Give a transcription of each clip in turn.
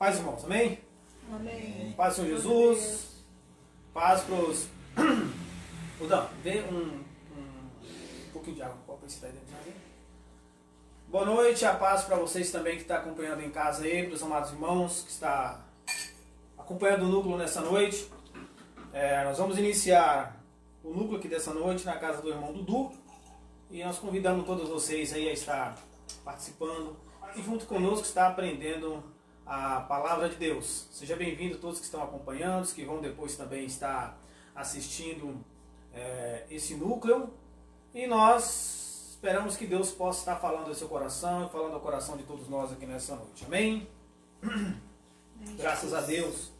Paz, irmãos, amém? Amém. Paz, Senhor Jesus. Paz para os... Ô, Dan, vê um pouquinho de água. Qual que está aí dentro? Boa noite, a paz para vocês também que estão acompanhando em casa aí, para os amados irmãos que estão acompanhando o núcleo nessa noite. Nós vamos iniciar o núcleo aqui dessa noite na casa do irmão Dudu. E nós convidamos todos vocês aí a estar participando e junto conosco estar aprendendo a palavra de Deus. Seja bem-vindo todos que estão acompanhando, os que vão depois também estar assistindo esse núcleo. E nós esperamos que Deus possa estar falando ao seu coração e falando ao coração de todos nós aqui nessa noite. Amém? Graças a Deus.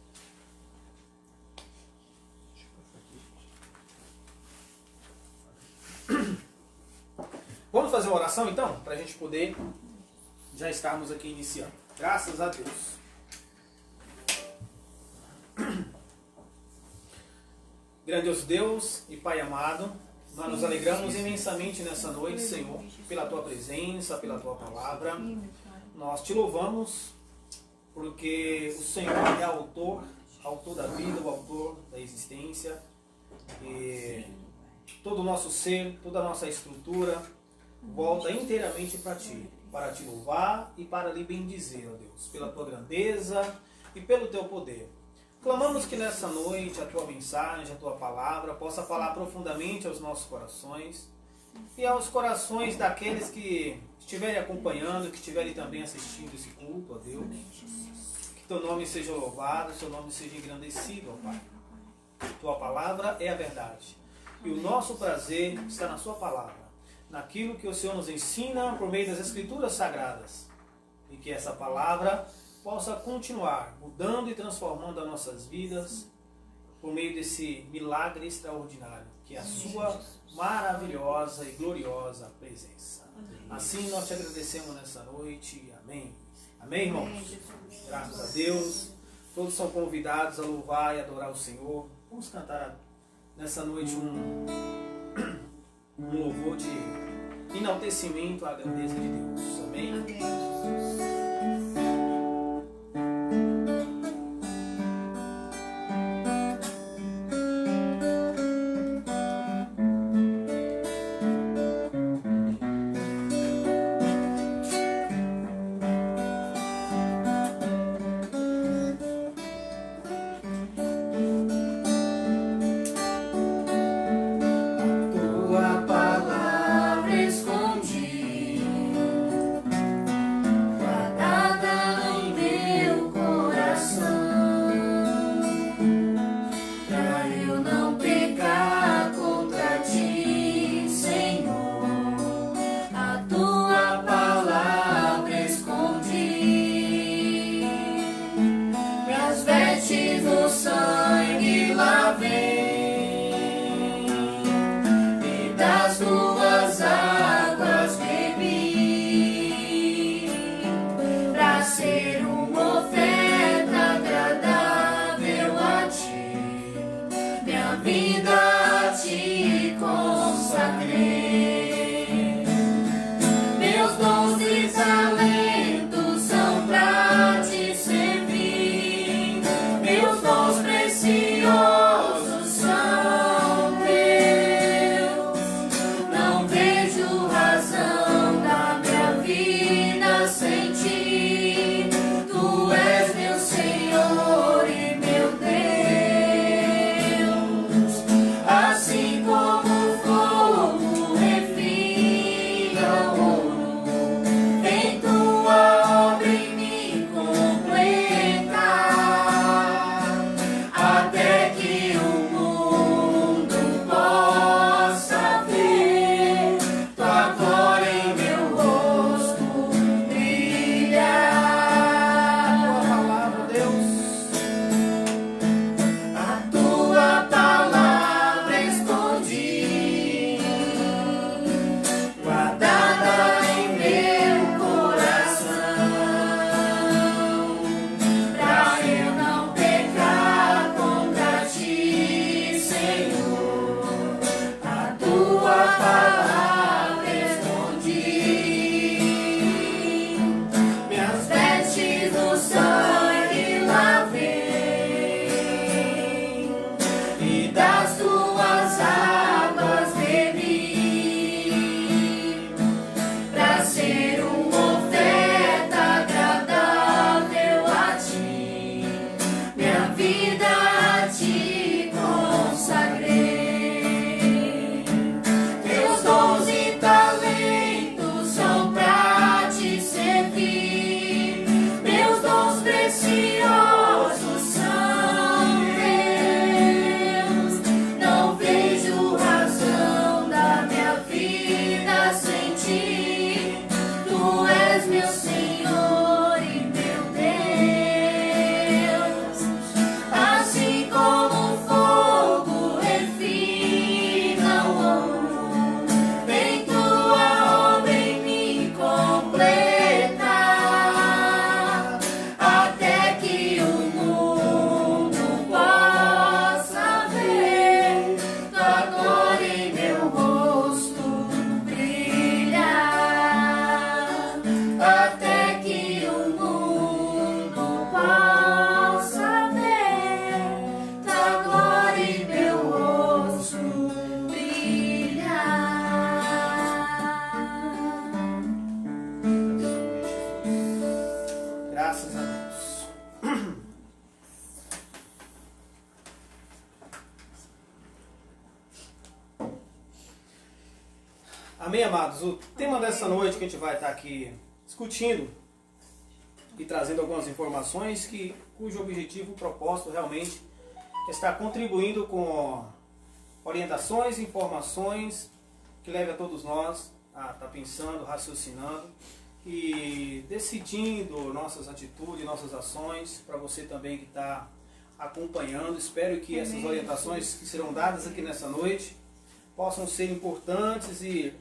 Vamos fazer uma oração então? Para a gente poder já estarmos aqui iniciando. Graças a Deus. Grandioso Deus e Pai amado, nós nos alegramos imensamente nessa noite, Senhor, pela Tua presença, pela Tua palavra. Nós te louvamos porque o Senhor é autor da vida, o autor da existência. E todo o nosso ser, toda a nossa estrutura volta inteiramente para Ti, para Te louvar e para Lhe bendizer, ó Deus, pela Tua grandeza e pelo Teu poder. Clamamos que nessa noite a Tua mensagem, a Tua palavra possa falar profundamente aos nossos corações e aos corações daqueles que estiverem acompanhando, que estiverem também assistindo esse culto, ó Deus. Que Teu nome seja louvado, Teu nome seja engrandecido, ó Pai. Tua palavra é a verdade. E o nosso prazer está na Sua palavra, naquilo que o Senhor nos ensina por meio das Escrituras Sagradas. E que essa palavra possa continuar mudando e transformando as nossas vidas por meio desse milagre extraordinário, que é a Sua maravilhosa e gloriosa presença. Assim nós te agradecemos nessa noite. Amém. Amém, irmãos? Graças a Deus. Todos são convidados a louvar e adorar o Senhor. Vamos cantar nessa noite um louvor de enaltecimento à grandeza de Deus. Amém? Tua palavra escondi até que o mundo possa ver tua glória e meu rosto brilhar. Graças a Deus. Amém, amados? O tema dessa noite que a gente vai estar aqui discutindo e trazendo algumas informações cujo objetivo, propósito realmente é estar contribuindo com orientações, informações que levem a todos nós a estar pensando, raciocinando e decidindo nossas atitudes, nossas ações, para você também que está acompanhando. Espero que essas orientações que serão dadas aqui nessa noite possam ser importantes e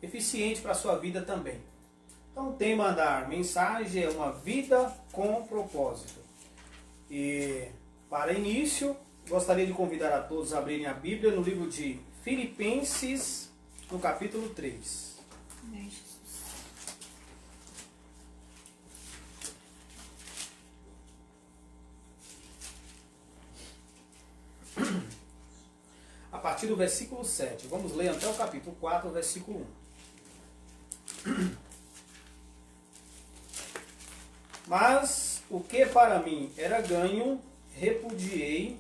eficientes para a sua vida também. Então o tema da mensagem é uma vida com propósito. E para início, gostaria de convidar a todos a abrirem a Bíblia no livro de Filipenses, no capítulo 3. A partir do versículo 7. Vamos ler até o capítulo 4, versículo 1. Mas o que para mim era ganho, reputei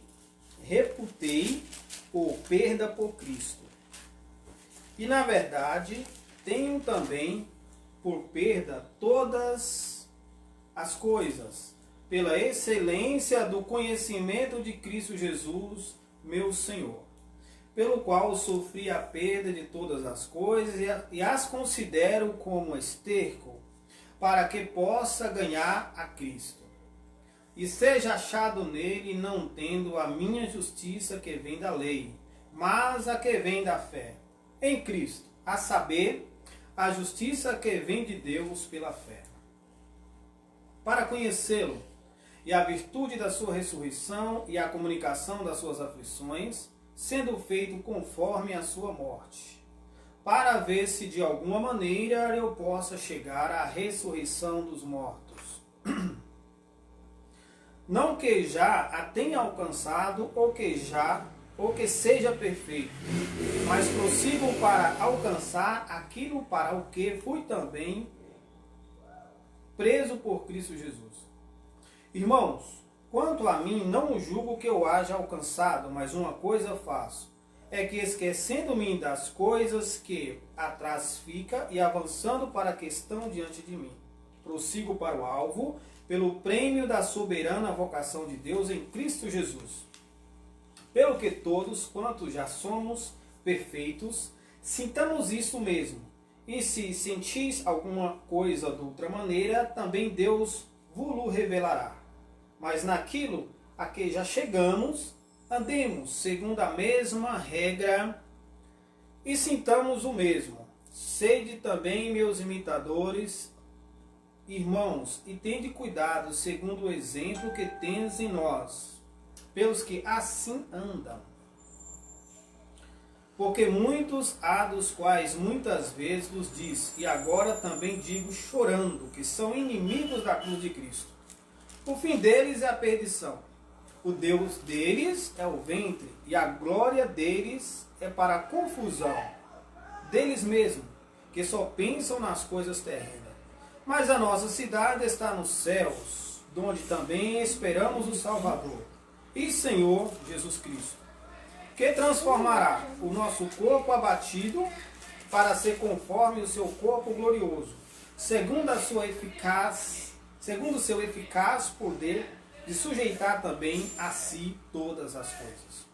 por perda por Cristo. E na verdade, tenho também por perda todas as coisas, pela excelência do conhecimento de Cristo Jesus, meu Senhor, pelo qual sofri a perda de todas as coisas e as considero como esterco, para que possa ganhar a Cristo, e seja achado nele, não tendo a minha justiça que vem da lei, mas a que vem da fé, em Cristo, a saber, a justiça que vem de Deus pela fé, para conhecê-lo, e a virtude da sua ressurreição e a comunicação das suas aflições, sendo feito conforme a sua morte, para ver se de alguma maneira eu possa chegar à ressurreição dos mortos. Não que já a tenha alcançado ou que seja perfeito, mas prossigo para alcançar aquilo para o que fui também preso por Cristo Jesus. Irmãos, quanto a mim, não julgo que eu haja alcançado, mas uma coisa faço, é que esquecendo-me das coisas que atrás fica e avançando para a questão diante de mim, prossigo para o alvo, pelo prêmio da soberana vocação de Deus em Cristo Jesus. Pelo que todos, quanto já somos perfeitos, sintamos isso mesmo. E se sentis alguma coisa de outra maneira, também Deus vos revelará. Mas naquilo a que já chegamos, andemos segundo a mesma regra e sintamos o mesmo. Sede também meus imitadores, irmãos, e tende cuidado segundo o exemplo que tens em nós, pelos que assim andam. Porque muitos há dos quais muitas vezes vos disse, e agora também digo chorando, que são inimigos da cruz de Cristo. O fim deles é a perdição. O Deus deles é o ventre, e a glória deles é para a confusão deles mesmos, que só pensam nas coisas terrenas. Mas a nossa cidade está nos céus, donde também esperamos o Salvador e Senhor Jesus Cristo, que transformará o nosso corpo abatido para ser conforme o seu corpo glorioso, segundo o seu eficaz poder de sujeitar também a si todas as coisas.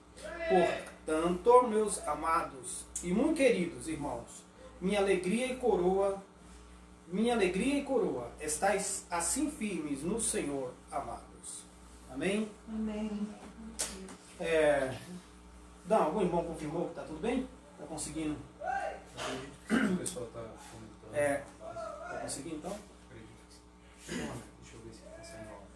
Portanto, meus amados e muito queridos irmãos, minha alegria e coroa, estáis assim firmes no Senhor, amados. Amém? Amém. Algum irmão confirmou que está tudo bem? Está conseguindo? O pessoal está comentando. Está conseguindo então? Deixa eu ver se está saindo algo.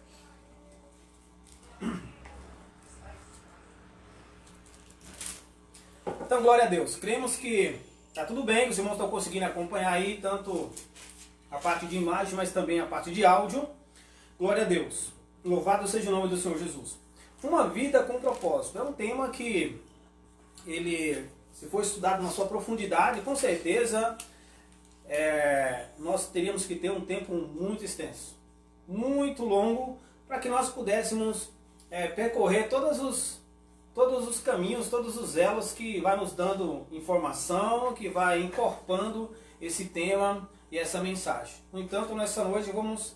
Então, glória a Deus. Cremos que está tudo bem, que os irmãos estão conseguindo acompanhar aí, tanto a parte de imagem, mas também a parte de áudio. Glória a Deus. Louvado seja o nome do Senhor Jesus. Uma vida com propósito. É um tema que ele, se for estudado na sua profundidade, com certeza nós teríamos que ter um tempo muito extenso, muito longo, para que nós pudéssemos percorrer todos os caminhos, todos os elos que vai nos dando informação, que vai encorpando esse tema e essa mensagem. No entanto, nessa noite vamos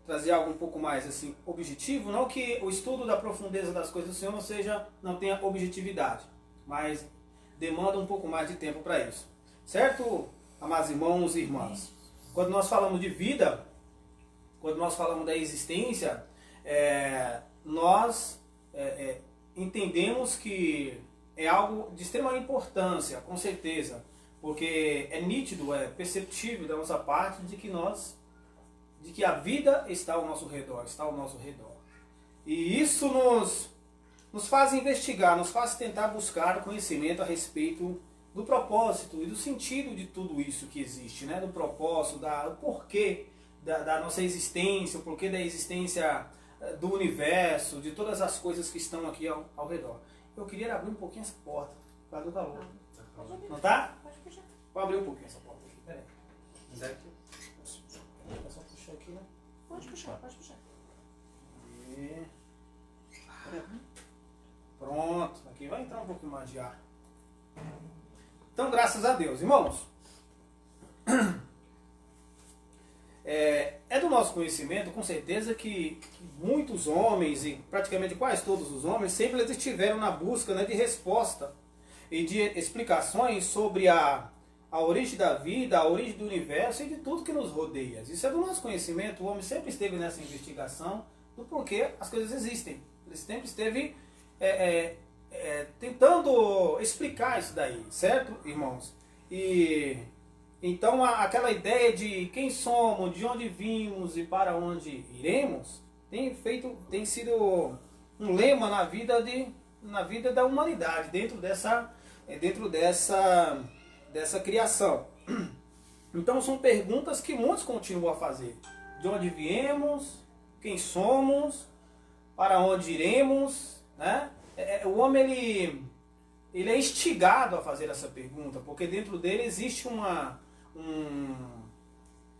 trazer algo um pouco mais assim objetivo, não que o estudo da profundeza das coisas do Senhor não tenha objetividade, mas demanda um pouco mais de tempo para isso. Certo, amados irmãos e irmãs? Quando nós falamos de vida, quando nós falamos da existência, nós entendemos que é algo de extrema importância, com certeza, porque é nítido, é perceptível da nossa parte de que a vida está ao nosso redor, E isso nos faz investigar, nos faz tentar buscar conhecimento a respeito do propósito e do sentido de tudo isso que existe, né? Do propósito, do porquê da nossa existência, o porquê da existência do universo, de todas as coisas que estão aqui ao redor. Eu queria abrir um pouquinho essa porta, por causa do calor. Não tá? Vou abrir um pouquinho essa porta aqui, peraí. É só puxar aqui, né? Pode puxar. E... Pronto, aqui vai entrar um pouquinho mais de ar. Então, graças a Deus, irmãos. É do nosso conhecimento, com certeza, que muitos homens, e praticamente quase todos os homens, sempre eles estiveram na busca, né, de resposta e de explicações sobre a origem da vida, a origem do universo e de tudo que nos rodeia. Isso é do nosso conhecimento. O homem sempre esteve nessa investigação do porquê as coisas existem. Ele sempre esteve tentando explicar isso daí, certo, irmãos? E então aquela ideia de quem somos, de onde vimos e para onde iremos, tem sido um lema na vida da humanidade, dentro dessa criação. Então são perguntas que muitos continuam a fazer. De onde viemos, quem somos, para onde iremos, né? O homem ele é instigado a fazer essa pergunta, porque dentro dele existe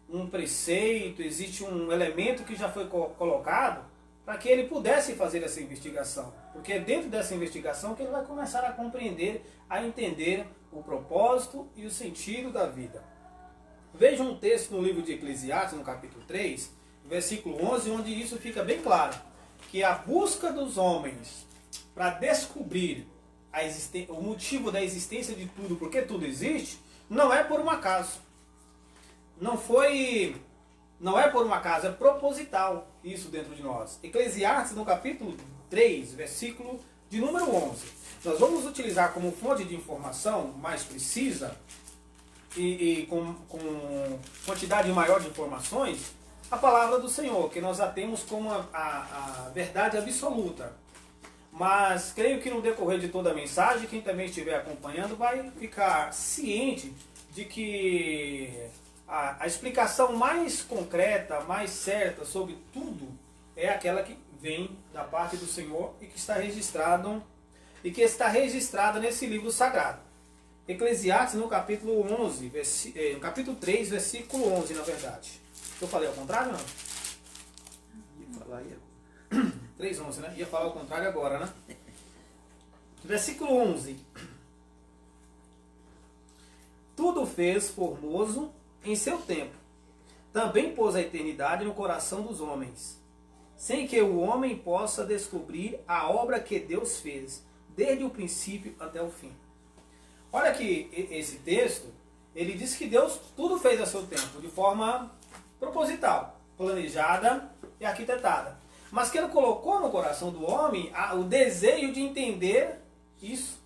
um preceito, existe um elemento que já foi colocado para que ele pudesse fazer essa investigação. Porque é dentro dessa investigação que ele vai começar a compreender, a entender o propósito e o sentido da vida. Veja um texto no livro de Eclesiastes, no capítulo 3, versículo 11, onde isso fica bem claro, que a busca dos homens para descobrir o motivo da existência de tudo, porque tudo existe, não é por um acaso. Não é por um acaso, é proposital isso dentro de nós. Eclesiastes, no capítulo 3, versículo de número 11. Nós vamos utilizar como fonte de informação mais precisa e com quantidade maior de informações a palavra do Senhor, que nós a temos como a verdade absoluta. Mas creio que no decorrer de toda a mensagem, quem também estiver acompanhando vai ficar ciente de que a explicação mais concreta, mais certa sobre tudo é aquela que vem da parte do Senhor e que está registrada nesse livro sagrado. Eclesiastes no capítulo 11, no capítulo 3, versículo 11, na verdade. Eu falei ao contrário, não? Ia falar 3:11, né? Ia falar ao contrário agora, né? Versículo 11. Tudo fez formoso em seu tempo. Também pôs a eternidade no coração dos homens, sem que o homem possa descobrir a obra que Deus fez, desde o princípio até o fim. Olha que esse texto, ele diz que Deus tudo fez a seu tempo, de forma proposital, planejada e arquitetada. Mas que ele colocou no coração do homem o desejo de entender isso.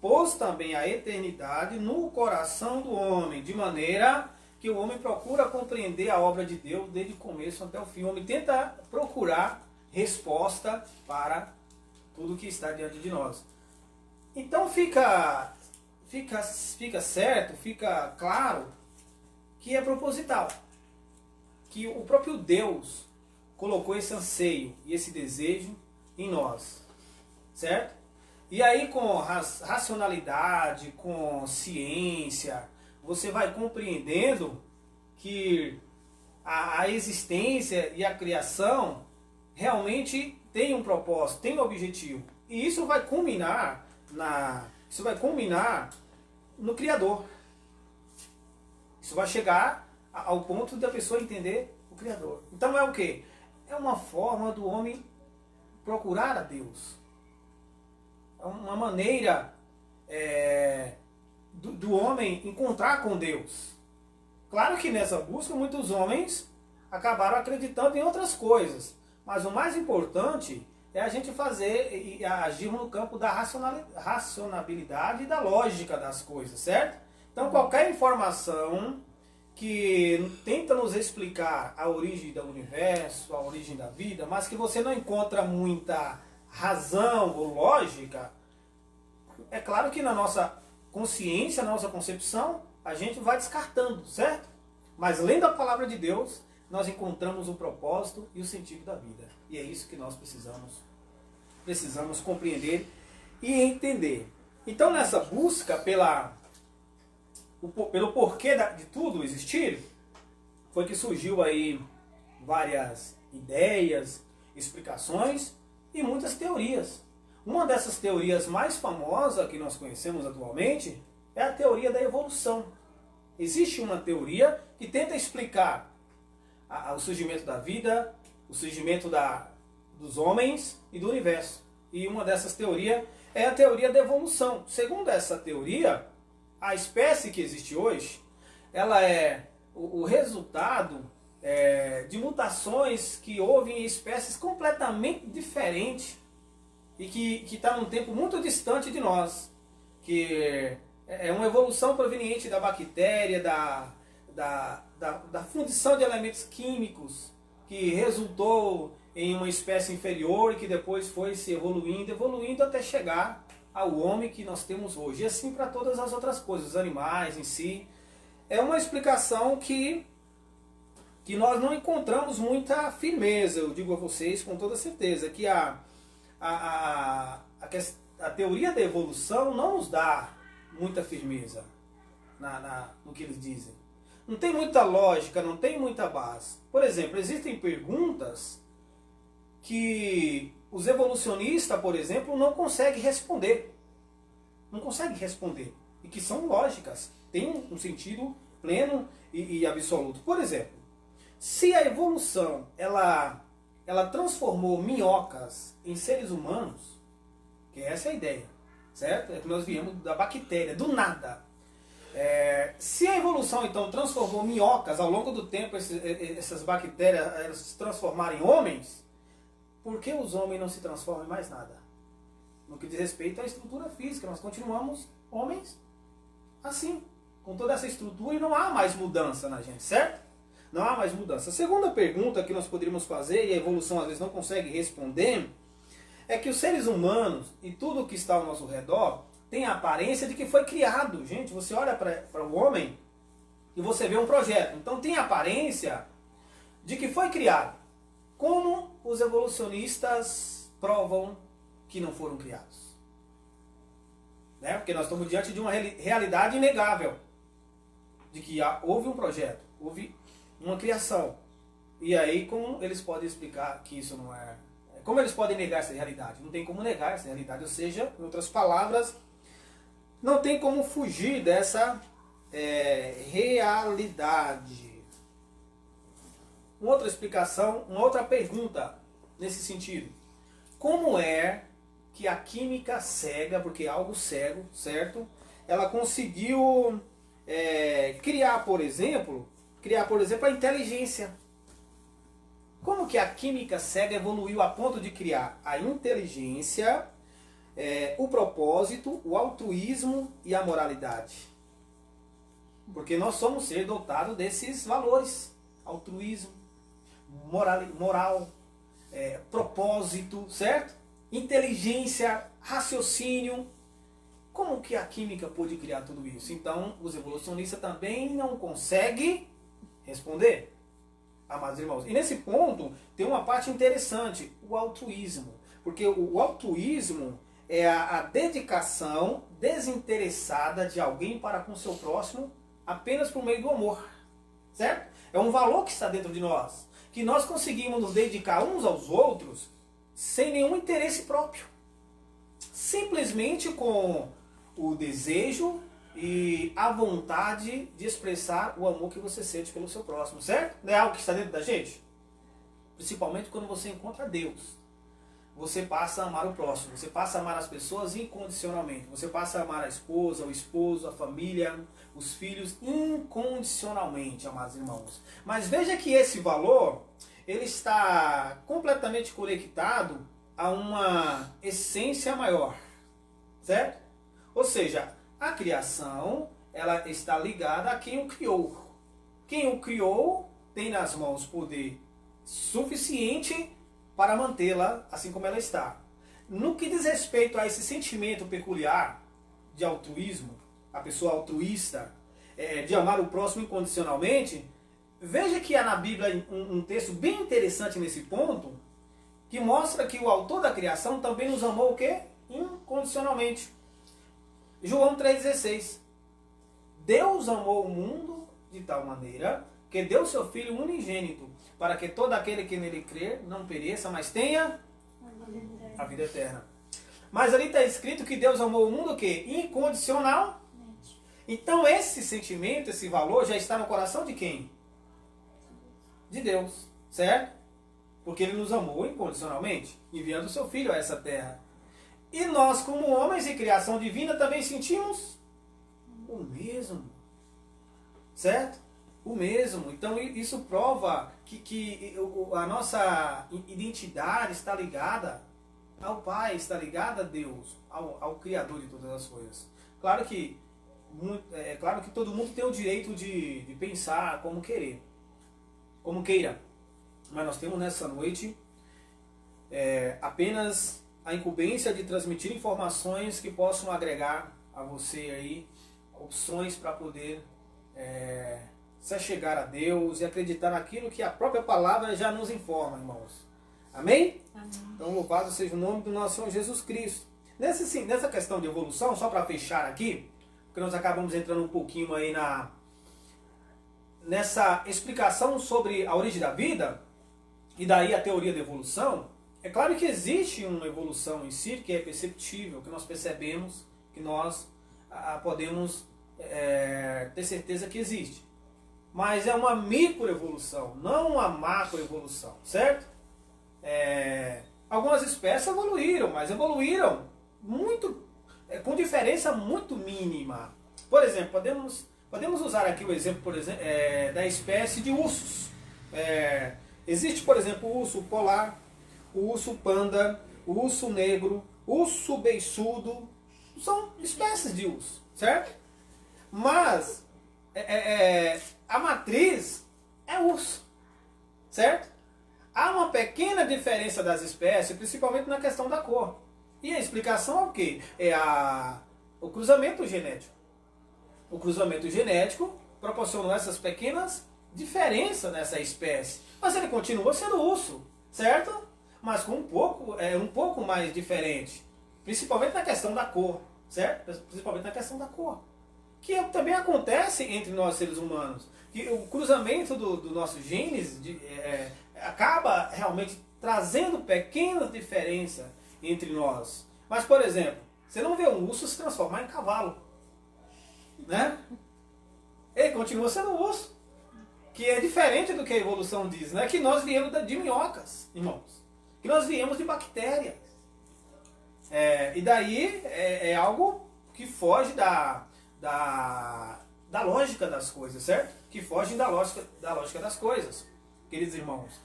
Pôs também a eternidade no coração do homem, de maneira que o homem procura compreender a obra de Deus desde o começo até o fim. O homem tenta procurar resposta para tudo que está diante de nós. Então fica certo, fica claro que é proposital. Que o próprio Deus colocou esse anseio e esse desejo em nós. Certo? E aí com racionalidade, com ciência, você vai compreendendo que a existência e a criação realmente tem um propósito, tem um objetivo. E isso vai culminar no Criador. Isso vai chegar ao ponto da pessoa entender o Criador. Então é o quê? É uma forma do homem procurar a Deus. É uma maneira do homem encontrar com Deus. Claro que nessa busca muitos homens acabaram acreditando em outras coisas. Mas o mais importante é a gente fazer e agir no campo da racionalidade e da lógica das coisas, certo? Então qualquer informação que tenta nos explicar a origem do universo, a origem da vida, mas que você não encontra muita razão ou lógica, é claro que na nossa consciência, na nossa concepção, a gente vai descartando, certo? Mas lendo a palavra de Deus, nós encontramos o propósito e o sentido da vida. E é isso que nós precisamos compreender e entender. Então nessa busca pelo porquê de tudo existir, foi que surgiu aí várias ideias, explicações e muitas teorias. Uma dessas teorias mais famosas que nós conhecemos atualmente é a teoria da evolução. Existe uma teoria que tenta explicar o surgimento da vida, o surgimento dos homens e do universo. E uma dessas teorias é a teoria da evolução. Segundo essa teoria, a espécie que existe hoje, ela é o resultado de mutações que houve em espécies completamente diferentes e que está num tempo muito distante de nós. Que é uma evolução proveniente da bactéria, da fundição de elementos químicos, que resultou em uma espécie inferior e que depois foi se evoluindo até chegar ao homem que nós temos hoje. E assim para todas as outras coisas, os animais em si. É uma explicação que nós não encontramos muita firmeza, eu digo a vocês com toda certeza, que a teoria da evolução não nos dá muita firmeza no que eles dizem. Não tem muita lógica, não tem muita base. Por exemplo, existem perguntas que os evolucionistas, por exemplo, não conseguem responder. Não conseguem responder. E que são lógicas. Tem um sentido pleno e absoluto. Por exemplo, se a evolução ela transformou minhocas em seres humanos, que essa é a ideia, certo? É que nós viemos da bactéria, do nada. Se a evolução então transformou minhocas, ao longo do tempo essas bactérias elas se transformaram em homens, por que os homens não se transformam em mais nada? No que diz respeito à estrutura física, nós continuamos homens assim, com toda essa estrutura, e não há mais mudança na gente, certo? Não há mais mudança. A segunda pergunta que nós poderíamos fazer, e a evolução às vezes não consegue responder, é que os seres humanos e tudo que está ao nosso redor tem a aparência de que foi criado. Gente, você olha para o homem e você vê um projeto. Então tem a aparência de que foi criado. Como os evolucionistas provam que não foram criados? Né? Porque nós estamos diante de uma realidade inegável. De que houve um projeto, houve uma criação. E aí como eles podem explicar que isso não é... Como eles podem negar essa realidade? Não tem como negar essa realidade. Ou seja, em outras palavras, não tem como fugir dessa realidade. Uma outra explicação, uma outra pergunta nesse sentido. Como é que a química cega, porque é algo cego, certo? Ela conseguiu criar, por exemplo, a inteligência. Como que a química cega evoluiu a ponto de criar a inteligência, o propósito, o altruísmo e a moralidade? Porque nós somos seres dotados desses valores. Altruísmo, moral, propósito, certo? Inteligência, raciocínio. Como que a química pôde criar tudo isso? Então, os evolucionistas também não conseguem responder, amados irmãos. E nesse ponto tem uma parte interessante, o altruísmo. Porque o altruísmo é a dedicação desinteressada de alguém para com seu próximo apenas por meio do amor. Certo? É um valor que está dentro de nós. Que nós conseguimos nos dedicar uns aos outros sem nenhum interesse próprio. Simplesmente com o desejo e a vontade de expressar o amor que você sente pelo seu próximo. Certo? Não é algo que está dentro da gente? Principalmente quando você encontra Deus. Você passa a amar o próximo, você passa a amar as pessoas incondicionalmente, você passa a amar a esposa, o esposo, a família, os filhos incondicionalmente, amados irmãos. Mas veja que esse valor, ele está completamente conectado a uma essência maior, certo? Ou seja, a criação, ela está ligada a quem o criou. Quem o criou tem nas mãos poder suficiente para mantê-la assim como ela está. No que diz respeito a esse sentimento peculiar de altruísmo, a pessoa altruísta, de amar o próximo incondicionalmente, veja que há na Bíblia um texto bem interessante nesse ponto, que mostra que o autor da criação também nos amou o quê? Incondicionalmente. João 3,16. Deus amou o mundo de tal maneira que deu seu Filho unigênito, para que todo aquele que nele crer não pereça, mas tenha a vida eterna. Mas ali está escrito que Deus amou o mundo o quê? Incondicionalmente. Então esse sentimento, esse valor já está no coração de quem? De Deus, certo? Porque Ele nos amou incondicionalmente, enviando o seu Filho a essa terra. E nós, como homens de criação divina, também sentimos o mesmo, certo? O mesmo. Então isso prova que a nossa identidade está ligada ao Pai, está ligada a Deus, ao Criador de todas as coisas. Claro que todo mundo tem o direito de pensar como queira. Mas nós temos nessa noite apenas a incumbência de transmitir informações que possam agregar a você aí opções para poder se achegar a Deus e acreditar naquilo que a própria palavra já nos informa, irmãos. Amém? Amém. Então louvado seja o nome do nosso Senhor Jesus Cristo. Nessa questão de evolução, só para fechar aqui, porque nós acabamos entrando um pouquinho aí nessa explicação sobre a origem da vida, e daí a teoria da evolução. É claro que existe uma evolução em si que é perceptível, que nós percebemos, que nós podemos ter certeza que existe. Mas é uma microevolução, não uma macroevolução, certo? Algumas espécies evoluíram, mas evoluíram muito, com diferença muito mínima. Por exemplo, podemos usar aqui o exemplo, da espécie de ursos. Existe, por exemplo, o urso polar, o urso panda, o urso negro, o urso beiçudo. São espécies de urso, certo? Mas a matriz é urso, certo? Há uma pequena diferença das espécies, principalmente na questão da cor. E a explicação é o quê? O cruzamento genético. O cruzamento genético proporcionou essas pequenas diferenças nessa espécie. Mas ele continua sendo urso, certo? Mas com um pouco mais diferente. Principalmente na questão da cor, certo? Principalmente na questão da cor. Que também acontece entre nós seres humanos. Que o cruzamento dos nossos genes acaba realmente trazendo pequenas diferenças entre nós. Mas, por exemplo, você não vê um urso se transformar em cavalo. Né? Ele continua sendo urso. Que é diferente do que a evolução diz. Né? Que nós viemos de minhocas, irmãos. Que nós viemos de bactérias. E daí é algo que foge da lógica das coisas, certo? Que fogem da lógica das coisas, queridos irmãos.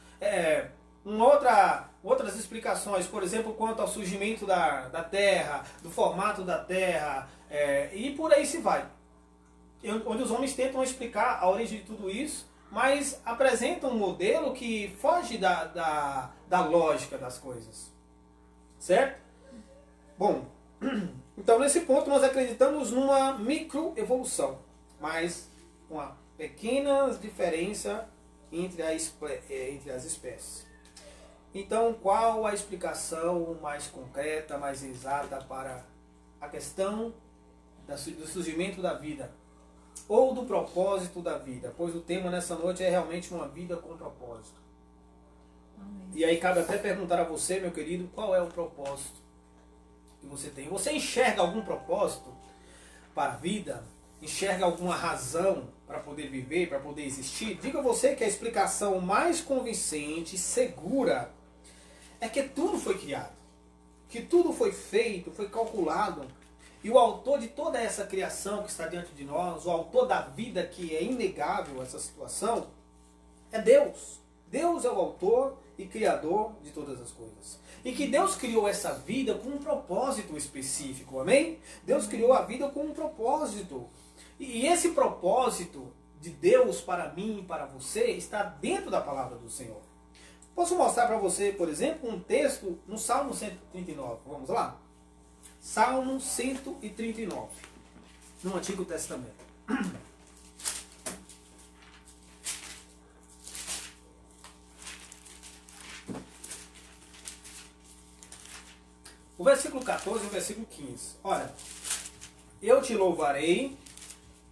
Outras explicações, por exemplo, quanto ao surgimento da Terra, do formato da Terra, e por aí se vai. Onde os homens tentam explicar a origem de tudo isso, mas apresentam um modelo que foge da lógica das coisas. Certo? Bom, então nesse ponto nós acreditamos numa microevolução, mas pequenas diferenças entre as espécies. Então, qual a explicação mais concreta, mais exata para a questão do surgimento da vida? Ou do propósito da vida? Pois o tema nessa noite é realmente uma vida com propósito. Amém. E aí cabe até perguntar a você, meu querido, qual é o propósito que você tem? Você enxerga algum propósito para a vida? Enxerga alguma razão para poder viver, para poder existir? Diga você que a explicação mais convincente, segura, é que tudo foi criado, que tudo foi feito, foi calculado, e o autor de toda essa criação que está diante de nós, o autor da vida, que é inegável essa situação, é Deus. Deus é o autor e criador de todas as coisas. E que Deus criou essa vida com um propósito específico, amém? Deus criou a vida com um propósito. E esse propósito de Deus para mim e para você está dentro da palavra do Senhor. Posso mostrar para você, por exemplo, um texto no Salmo 139. Vamos lá? Salmo 139, no Antigo Testamento. O versículo 14 e o versículo 15. Olha, eu te louvarei,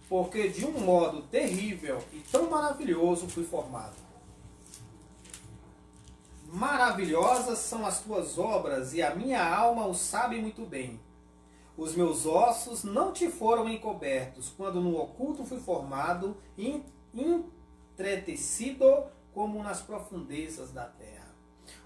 porque de um modo terrível e tão maravilhoso fui formado. Maravilhosas são as tuas obras, e a minha alma o sabe muito bem. Os meus ossos não te foram encobertos, quando no oculto fui formado e entretecido como nas profundezas da terra.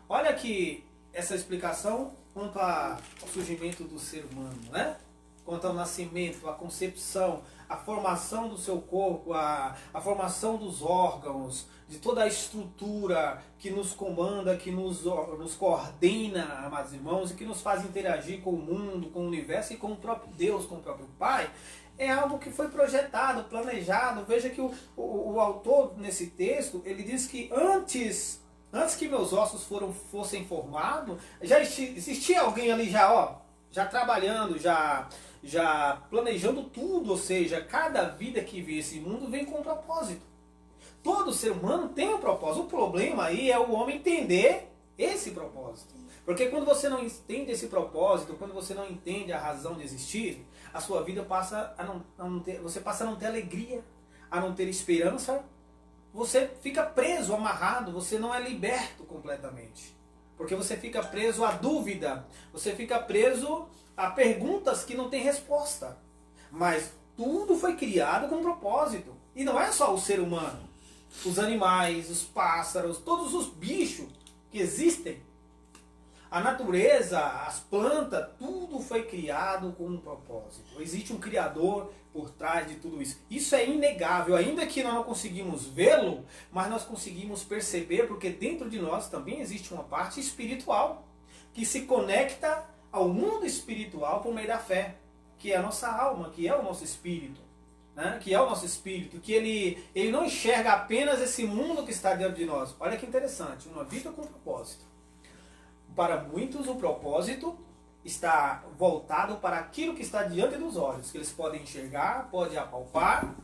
Olha aqui essa explicação quanto ao surgimento do ser humano, né? Quanto ao nascimento, a concepção, a formação do seu corpo, a formação dos órgãos, de toda a estrutura que nos comanda, que nos coordena, amados irmãos, e que nos faz interagir com o mundo, com o universo e com o próprio Deus, com o próprio Pai, é algo que foi projetado, planejado. Veja que o autor, nesse texto, ele diz que antes que meus ossos fossem formados, já existia alguém ali já trabalhando, já planejando tudo, ou seja, cada vida que vê esse mundo vem com um propósito. Todo ser humano tem um propósito. O problema aí é o homem entender esse propósito. Porque quando você não entende esse propósito, quando você não entende a razão de existir, a sua vida passa a não ter, você passa a não ter alegria, a não ter esperança. Você fica preso, amarrado, você não é liberto completamente. Porque você fica preso à dúvida, você fica preso a perguntas que não têm resposta. Mas tudo foi criado com um propósito. E não é só o ser humano. Os animais, os pássaros, todos os bichos que existem. A natureza, as plantas, tudo foi criado com um propósito. Existe um Criador por trás de tudo isso. Isso é inegável, ainda que nós não conseguimos vê-lo, mas nós conseguimos perceber, porque dentro de nós também existe uma parte espiritual, que se conecta ao mundo espiritual por meio da fé, que é a nossa alma, que é o nosso espírito. Né? Que é o nosso espírito, que ele não enxerga apenas esse mundo que está dentro de nós. Olha que interessante, uma vida com propósito. Para muitos o propósito está voltado para aquilo que está diante dos olhos, que eles podem enxergar, podem apalpar,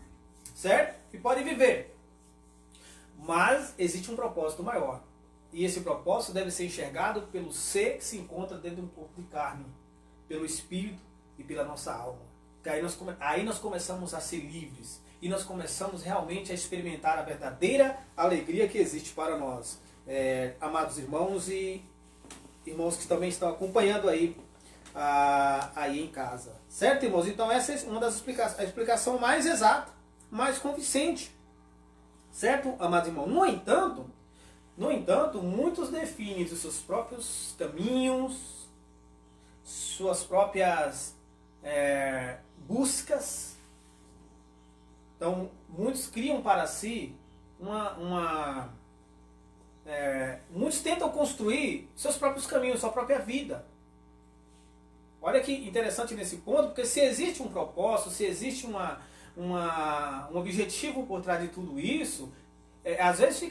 certo? E podem viver. Mas existe um propósito maior. E esse propósito deve ser enxergado pelo ser que se encontra dentro de um corpo de carne, pelo espírito e pela nossa alma. Aí nós começamos a ser livres e nós começamos realmente a experimentar a verdadeira alegria que existe para nós. Amados irmãos e irmãos que também estão acompanhando aí em casa. Certo, irmãos? Então essa é uma das explicações, a explicação mais exata, mais convincente. Certo, amados irmãos? No entanto, muitos definem os seus próprios caminhos, suas próprias buscas. Então, muitos criam para si muitos tentam construir seus próprios caminhos, sua própria vida. Olha que interessante nesse ponto, porque se existe um propósito, se existe um objetivo por trás de tudo isso, às vezes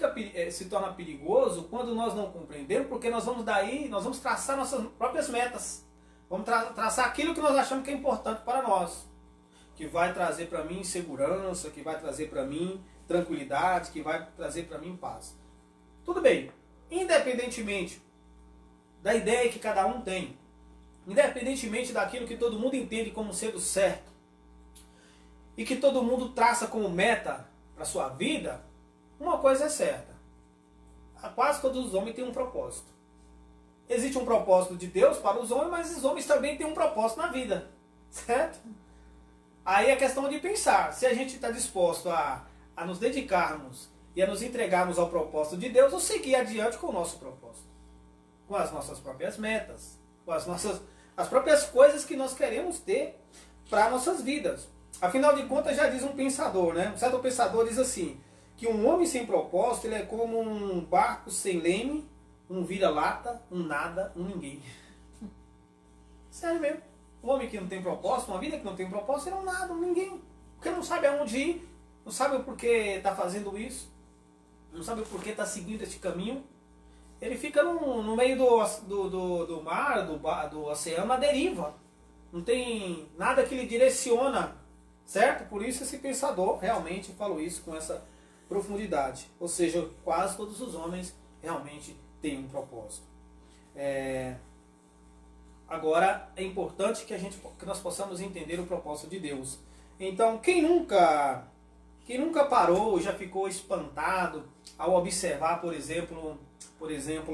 se torna perigoso quando nós não compreendemos, porque nós vamos traçar nossas próprias metas. Vamos traçar aquilo que nós achamos que é importante para nós, que vai trazer para mim segurança, que vai trazer para mim tranquilidade, que vai trazer para mim paz. Tudo bem, independentemente da ideia que cada um tem, independentemente daquilo que todo mundo entende como sendo certo, e que todo mundo traça como meta para sua vida, uma coisa é certa. Quase todos os homens têm um propósito. Existe um propósito de Deus para os homens, mas os homens também têm um propósito na vida. Certo? Aí é questão de pensar. Se a gente está disposto a nos dedicarmos e a nos entregarmos ao propósito de Deus, ou seguir adiante com o nosso propósito. Com as nossas próprias metas. Com as próprias coisas que nós queremos ter para nossas vidas. Afinal de contas, já diz um pensador, né? Um certo pensador diz assim, que um homem sem propósito ele é como um barco sem leme, um vira-lata, um nada, um ninguém. Sério mesmo. Um homem que não tem propósito, uma vida que não tem propósito, ele é um nada, um ninguém. Porque não sabe aonde ir, não sabe o porquê está fazendo isso, não sabe o porquê está seguindo este caminho. Ele fica no meio do mar, do oceano, à deriva. Não tem nada que lhe direciona, certo? Por isso esse pensador realmente falou isso com essa profundidade. Ou seja, quase todos os homens realmente têm um propósito. Agora é importante que nós possamos entender o propósito de Deus. Então, quem nunca parou, já ficou espantado ao observar, por exemplo,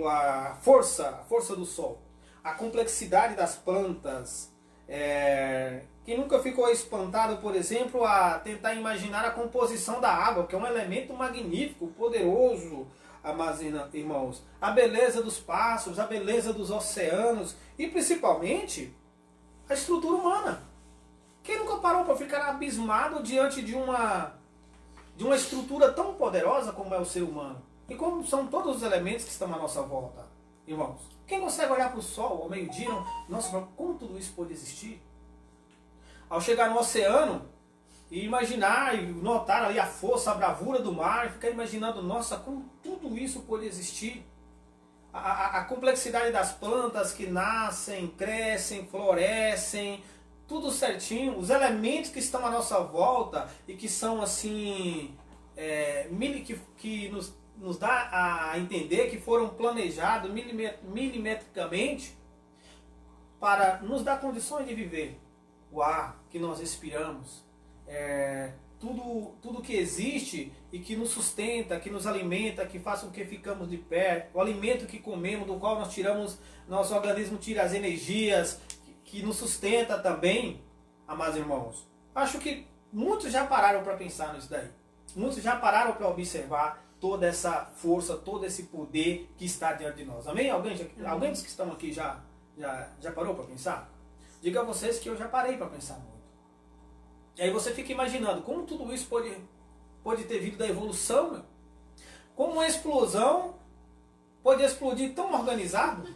a força do sol, a complexidade das plantas. Quem nunca ficou espantado, por exemplo, a tentar imaginar a composição da água, que é um elemento magnífico, poderoso, amados irmãos, a beleza dos pássaros, a beleza dos oceanos e principalmente a estrutura humana. Quem nunca parou para ficar abismado diante de uma estrutura tão poderosa como é o ser humano? E como são todos os elementos que estão à nossa volta, irmãos? Quem consegue olhar para o sol ao meio-dia, nossa, como tudo isso pode existir? Ao chegar no oceano e imaginar e notar ali a força, a bravura do mar, e ficar imaginando, nossa, como tudo isso pode existir? A complexidade das plantas que nascem, crescem, florescem, tudo certinho, os elementos que estão à nossa volta e que são assim, que nos dá a entender que foram planejados milimetricamente para nos dar condições de viver. O ar que nós respiramos, tudo que existe e que nos sustenta, que nos alimenta, que faz com que ficamos de pé, o alimento que comemos, do qual nosso organismo tira as energias, que nos sustenta também, amados irmãos. Acho que muitos já pararam para pensar nisso daí. Muitos já pararam para observar toda essa força, todo esse poder que está diante de nós. Amém? Alguém dos que estão aqui já parou para pensar? Diga a vocês que eu já parei para pensar muito. E aí você fica imaginando como tudo isso pode ter vindo da evolução, meu? Como uma explosão pode explodir tão organizado?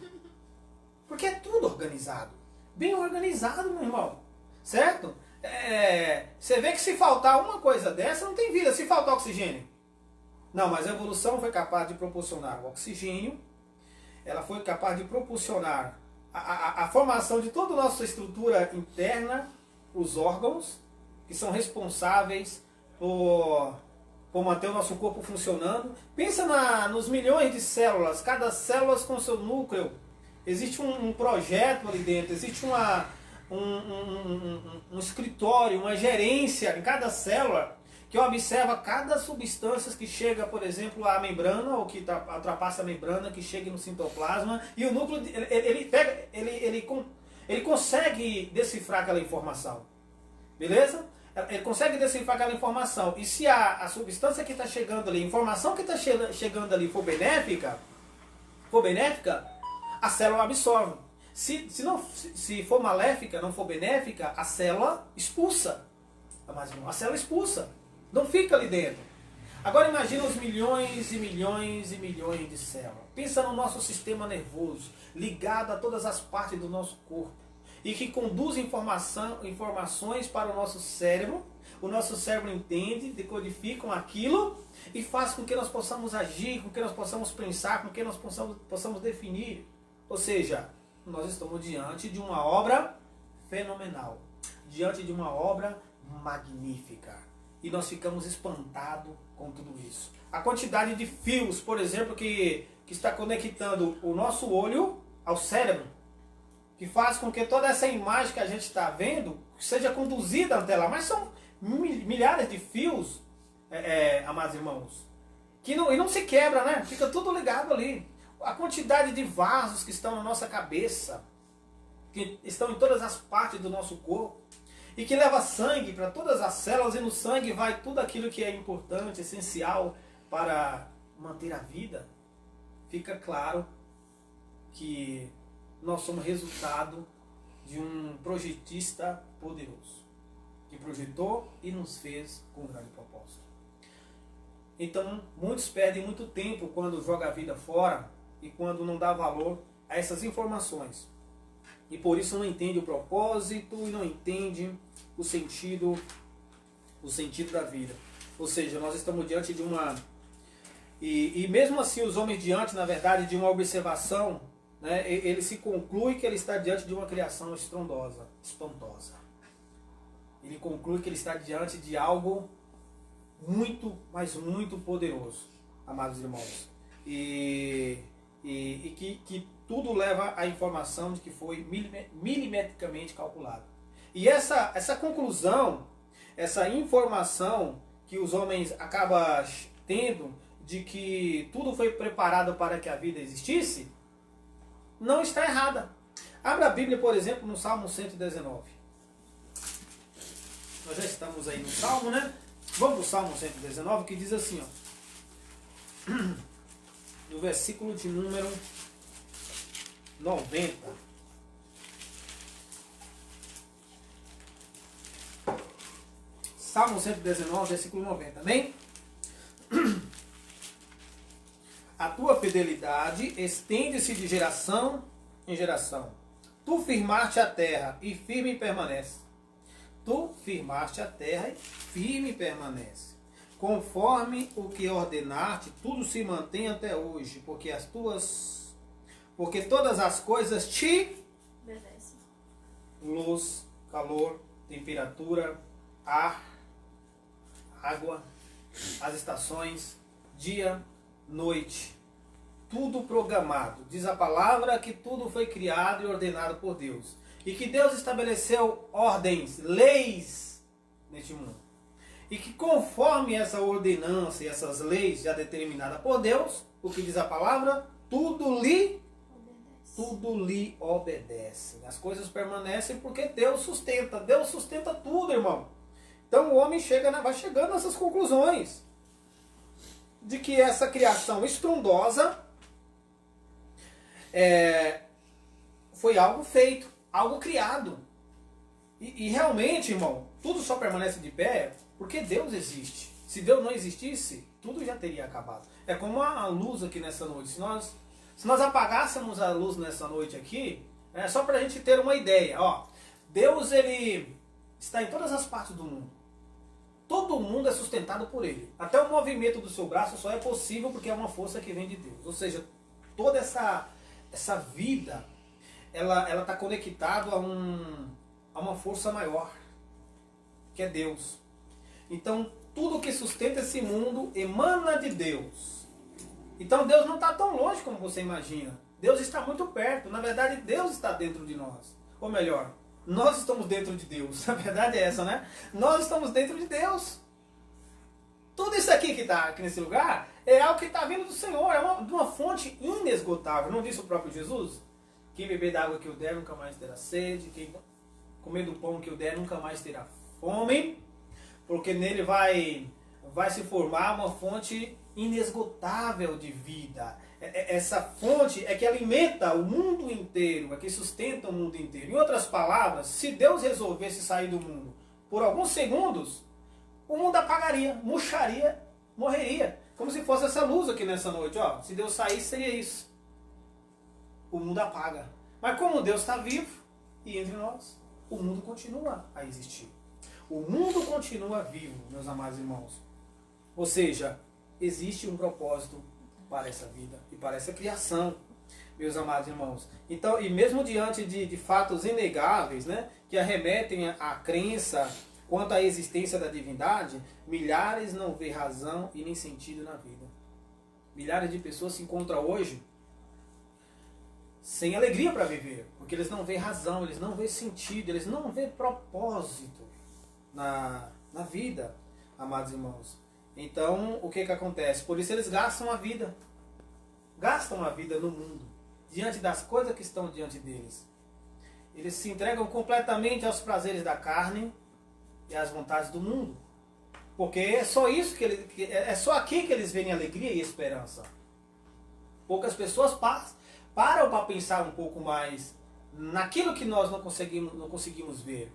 Porque é tudo organizado. Bem organizado, meu irmão. Certo? Você vê que se faltar uma coisa dessa, não tem vida. Se faltar oxigênio. Não, mas a evolução foi capaz de proporcionar o oxigênio. Ela foi capaz de proporcionar a formação de toda a nossa estrutura interna, os órgãos, que são responsáveis por manter o nosso corpo funcionando. Pensa nos milhões de células, cada célula com seu núcleo. Existe um projeto ali dentro, existe um escritório, uma gerência em cada célula, que observa cada substância que chega, por exemplo, à membrana, ou que ultrapassa a membrana, que chega no citoplasma, e o núcleo, ele consegue decifrar aquela informação. Beleza? Ele consegue decifrar aquela informação. E se a substância que está chegando ali, a informação que está chegando ali for benéfica, a célula absorve. Se for maléfica, não for benéfica, a célula expulsa. Mas a célula expulsa. Não fica ali dentro. Agora imagina os milhões e milhões e milhões de células. Pensa no nosso sistema nervoso, ligado a todas as partes do nosso corpo, e que conduz informações para o nosso cérebro. O nosso cérebro entende, decodifica aquilo e faz com que nós possamos agir, com que nós possamos pensar, com que nós possamos definir. Ou seja, nós estamos diante de uma obra fenomenal, diante de uma obra magnífica. e nós ficamos espantados com tudo isso. A quantidade de fios, por exemplo, que está conectando o nosso olho ao cérebro, que faz com que toda essa imagem que a gente está vendo seja conduzida até lá. Mas são milhares de fios, amados irmãos, e não se quebra, né? Fica tudo ligado ali. A quantidade de vasos que estão na nossa cabeça, que estão em todas as partes do nosso corpo, e que leva sangue para todas as células, e no sangue vai tudo aquilo que é importante, essencial para manter a vida. Fica claro que nós somos resultado de um projetista poderoso, que projetou e nos fez com um grande propósito. Então, muitos perdem muito tempo quando jogam a vida fora e quando não dá valor a essas informações. E por isso não entende o propósito e não entende o sentido da vida. Ou seja, nós estamos diante de uma... E mesmo assim, os homens diante, na verdade, de uma observação, né, ele se conclui que ele está diante de uma criação estrondosa, espantosa. Ele conclui que ele está diante de algo muito, mas muito poderoso, amados irmãos. E que tudo leva à informação de que foi milimetricamente calculado. E essa conclusão, essa informação que os homens acabam tendo de que tudo foi preparado para que a vida existisse, não está errada. Abra a Bíblia, por exemplo, no Salmo 119. Nós já estamos aí no Salmo, né? Vamos para o Salmo 119, que diz assim, ó, no versículo de número 90. Salmo 119, versículo 90. Amém? A tua fidelidade estende-se de geração em geração. Tu firmaste a terra e firme permanece. Tu firmaste a terra e firme permanece. Conforme o que ordenaste, tudo se mantém até hoje, porque todas as coisas te obedecem. Luz, calor, temperatura, ar, água, as estações, dia, noite, tudo programado. Diz a palavra que tudo foi criado e ordenado por Deus. E que Deus estabeleceu ordens, leis neste mundo. E que conforme essa ordenança e essas leis já determinadas por Deus, o que diz a palavra, tudo lhe obedece. As coisas permanecem porque Deus sustenta tudo, irmão. Então o homem vai chegando a essas conclusões. De que essa criação estrondosa foi algo feito, algo criado. E realmente, irmão, tudo só permanece de pé porque Deus existe. Se Deus não existisse, tudo já teria acabado. É como a luz aqui nessa noite. Se nós apagássemos a luz nessa noite aqui, só para a gente ter uma ideia. Ó, Deus ele está em todas as partes do mundo. Todo mundo é sustentado por Ele. Até o movimento do seu braço só é possível porque é uma força que vem de Deus. Ou seja, toda essa vida, ela está conectada a uma força maior, que é Deus. Então, tudo que sustenta esse mundo emana de Deus. Então, Deus não está tão longe como você imagina. Deus está muito perto. Na verdade, Deus está dentro de nós. Ou melhor, nós estamos dentro de Deus. A verdade é essa, né? Nós estamos dentro de Deus. Tudo isso aqui que está aqui nesse lugar é algo que está vindo do Senhor. É de uma fonte inesgotável. Não disse o próprio Jesus? Quem beber da água que eu der nunca mais terá sede. Quem comer do pão que eu der nunca mais terá fome. Porque nele vai se formar uma fonte inesgotável de vida. Essa fonte é que alimenta o mundo inteiro, é que sustenta o mundo inteiro. Em outras palavras, se Deus resolvesse sair do mundo por alguns segundos, o mundo apagaria, murcharia, morreria. Como se fosse essa luz aqui nessa noite. Ó, se Deus saísse, seria isso. O mundo apaga. Mas como Deus está vivo e entre nós, o mundo continua a existir. O mundo continua vivo, meus amados irmãos. Ou seja, existe um propósito para essa vida e para essa criação, meus amados irmãos. Então, e mesmo diante de fatos inegáveis, né, que arremetem à crença, quanto à existência da divindade, milhares não vê razão e nem sentido na vida. Milhares de pessoas se encontram hoje sem alegria para viver, porque eles não vê razão, eles não vê sentido, eles não vê propósito na vida, amados irmãos. Então, o que acontece? Por isso eles gastam a vida no mundo, diante das coisas que estão diante deles. Eles se entregam completamente aos prazeres da carne e às vontades do mundo, porque é só isso é só aqui que eles veem alegria e esperança. Poucas pessoas param para pensar um pouco mais naquilo que nós não conseguimos ver,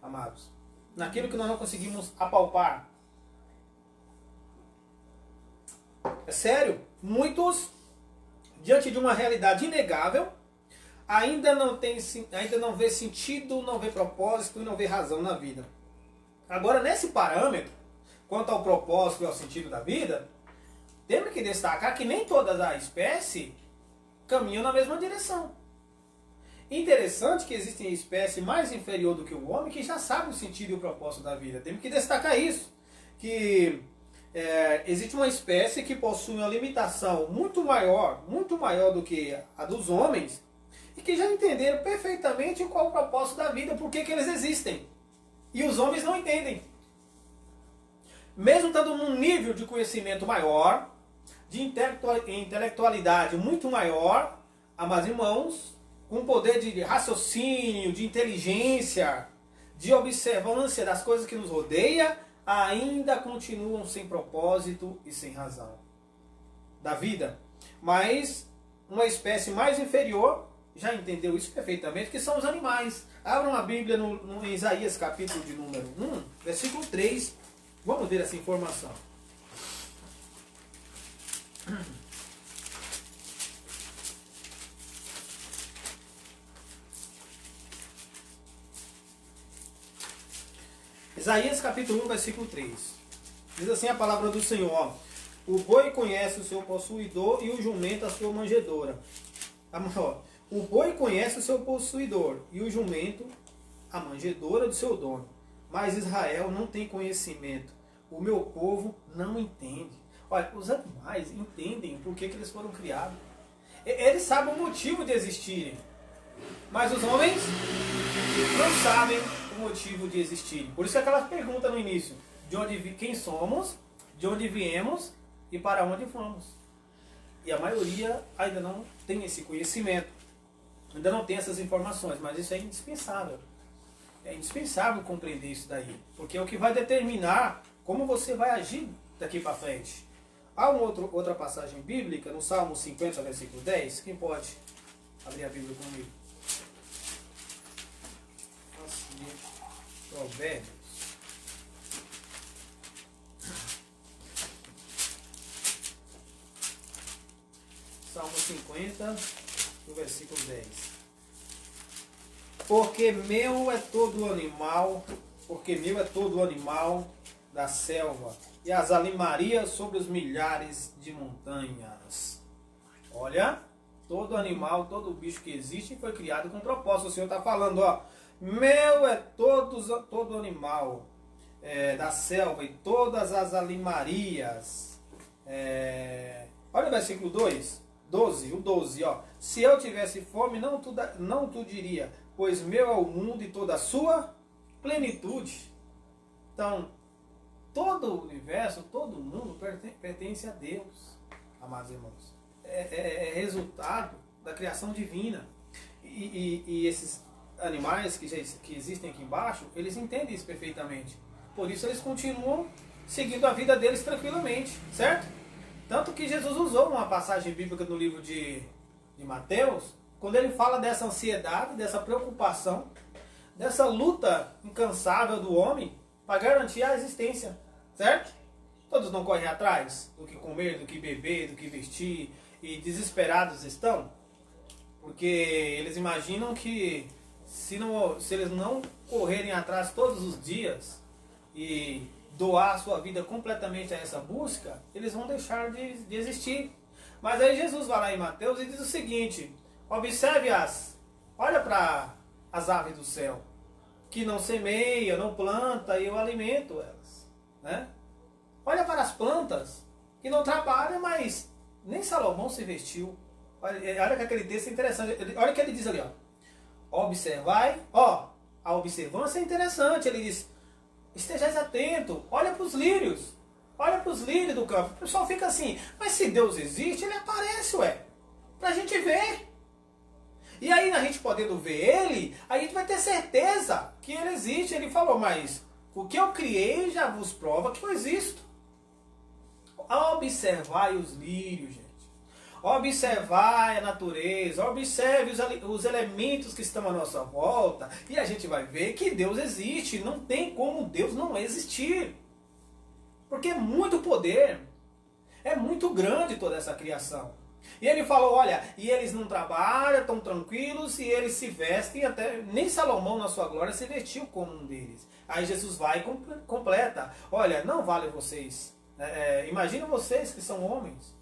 amados, naquilo que nós não conseguimos apalpar. É sério, muitos, diante de uma realidade inegável, ainda não vê sentido, não vê propósito e não vê razão na vida. Agora, nesse parâmetro, quanto ao propósito e ao sentido da vida, temos que destacar que nem todas as espécies caminham na mesma direção. Interessante que existem espécies mais inferior do que o homem que já sabem o sentido e o propósito da vida. Temos que destacar isso, que existe uma espécie que possui uma limitação muito maior do que a dos homens, e que já entenderam perfeitamente qual o propósito da vida, por que eles existem. E os homens não entendem. Mesmo estando num nível de conhecimento maior, de intelectualidade muito maior, amados irmãos, com poder de raciocínio, de inteligência, de observância das coisas que nos rodeiam, ainda continuam sem propósito e sem razão da vida. Mas uma espécie mais inferior já entendeu isso perfeitamente, que são os animais. Abram a Bíblia no Isaías capítulo de número 1, versículo 3. Vamos ver essa informação. Isaías capítulo 1, versículo 3. Diz assim a palavra do Senhor: o boi conhece o seu possuidor e o jumento a sua manjedoura. O boi conhece o seu possuidor e o jumento a manjedoura do seu dono. Mas Israel não tem conhecimento. O meu povo não entende. Olha, os animais entendem por que eles foram criados. Eles sabem o motivo de existirem. Mas os homens não sabem o motivo de existirem. Por isso é aquela pergunta no início: quem somos, de onde viemos e para onde fomos. E a maioria ainda não tem esse conhecimento. Ainda não tem essas informações, mas isso é indispensável. É indispensável compreender isso daí, porque é o que vai determinar como você vai agir daqui para frente. Há outra passagem bíblica, no Salmo 50, versículo 10. Quem pode abrir a Bíblia comigo? Provérbios. Salmo 50, no versículo 10. Porque meu é todo animal da selva, e as alimarias sobre os milhares de montanhas. Olha, todo animal, todo bicho que existe foi criado com propósito. O Senhor está falando, ó, meu é todo animal da selva e todas as alimarias. Olha o versículo 12, ó. Se eu tivesse fome, não tu diria, pois meu é o mundo e toda a sua plenitude. Então, todo o universo, todo o mundo pertence a Deus, amados irmãos. É resultado da criação divina. E esses animais que existem aqui embaixo, eles entendem isso perfeitamente. Por isso eles continuam seguindo a vida deles tranquilamente, certo? Tanto que Jesus usou uma passagem bíblica no livro de Mateus, quando ele fala dessa ansiedade, dessa preocupação, dessa luta incansável do homem para garantir a existência, certo? Todos não correm atrás do que comer, do que beber, do que vestir, e desesperados estão, porque eles imaginam que se eles não correrem atrás todos os dias e doar a sua vida completamente a essa busca, eles vão deixar de existir. Mas aí Jesus vai lá em Mateus e diz o seguinte: olha para as aves do céu. que não semeia, não planta, e eu alimento elas. Né? Olha para as plantas, que não trabalham, mas nem Salomão se vestiu. Olha que aquele texto é interessante. Olha o que ele diz ali. Ó. Observai, a observância é interessante. Ele diz, estejais atento, olha para os lírios. Olha para os lírios do campo. O pessoal fica assim, mas se Deus existe, ele aparece, para a gente ver. E aí, a gente podendo ver ele, a gente vai ter certeza que ele existe. Ele falou, mas o que eu criei já vos prova que eu existo. Observai os lírios, gente. Observai a natureza, observe os elementos que estão à nossa volta, e a gente vai ver que Deus existe. Não tem como Deus não existir. Porque é muito poder, é muito grande toda essa criação. E ele falou, olha, e eles não trabalham, estão tranquilos, e eles se vestem, até nem Salomão na sua glória se vestiu como um deles. Aí Jesus vai e completa, olha, não vale vocês, imagina vocês que são homens.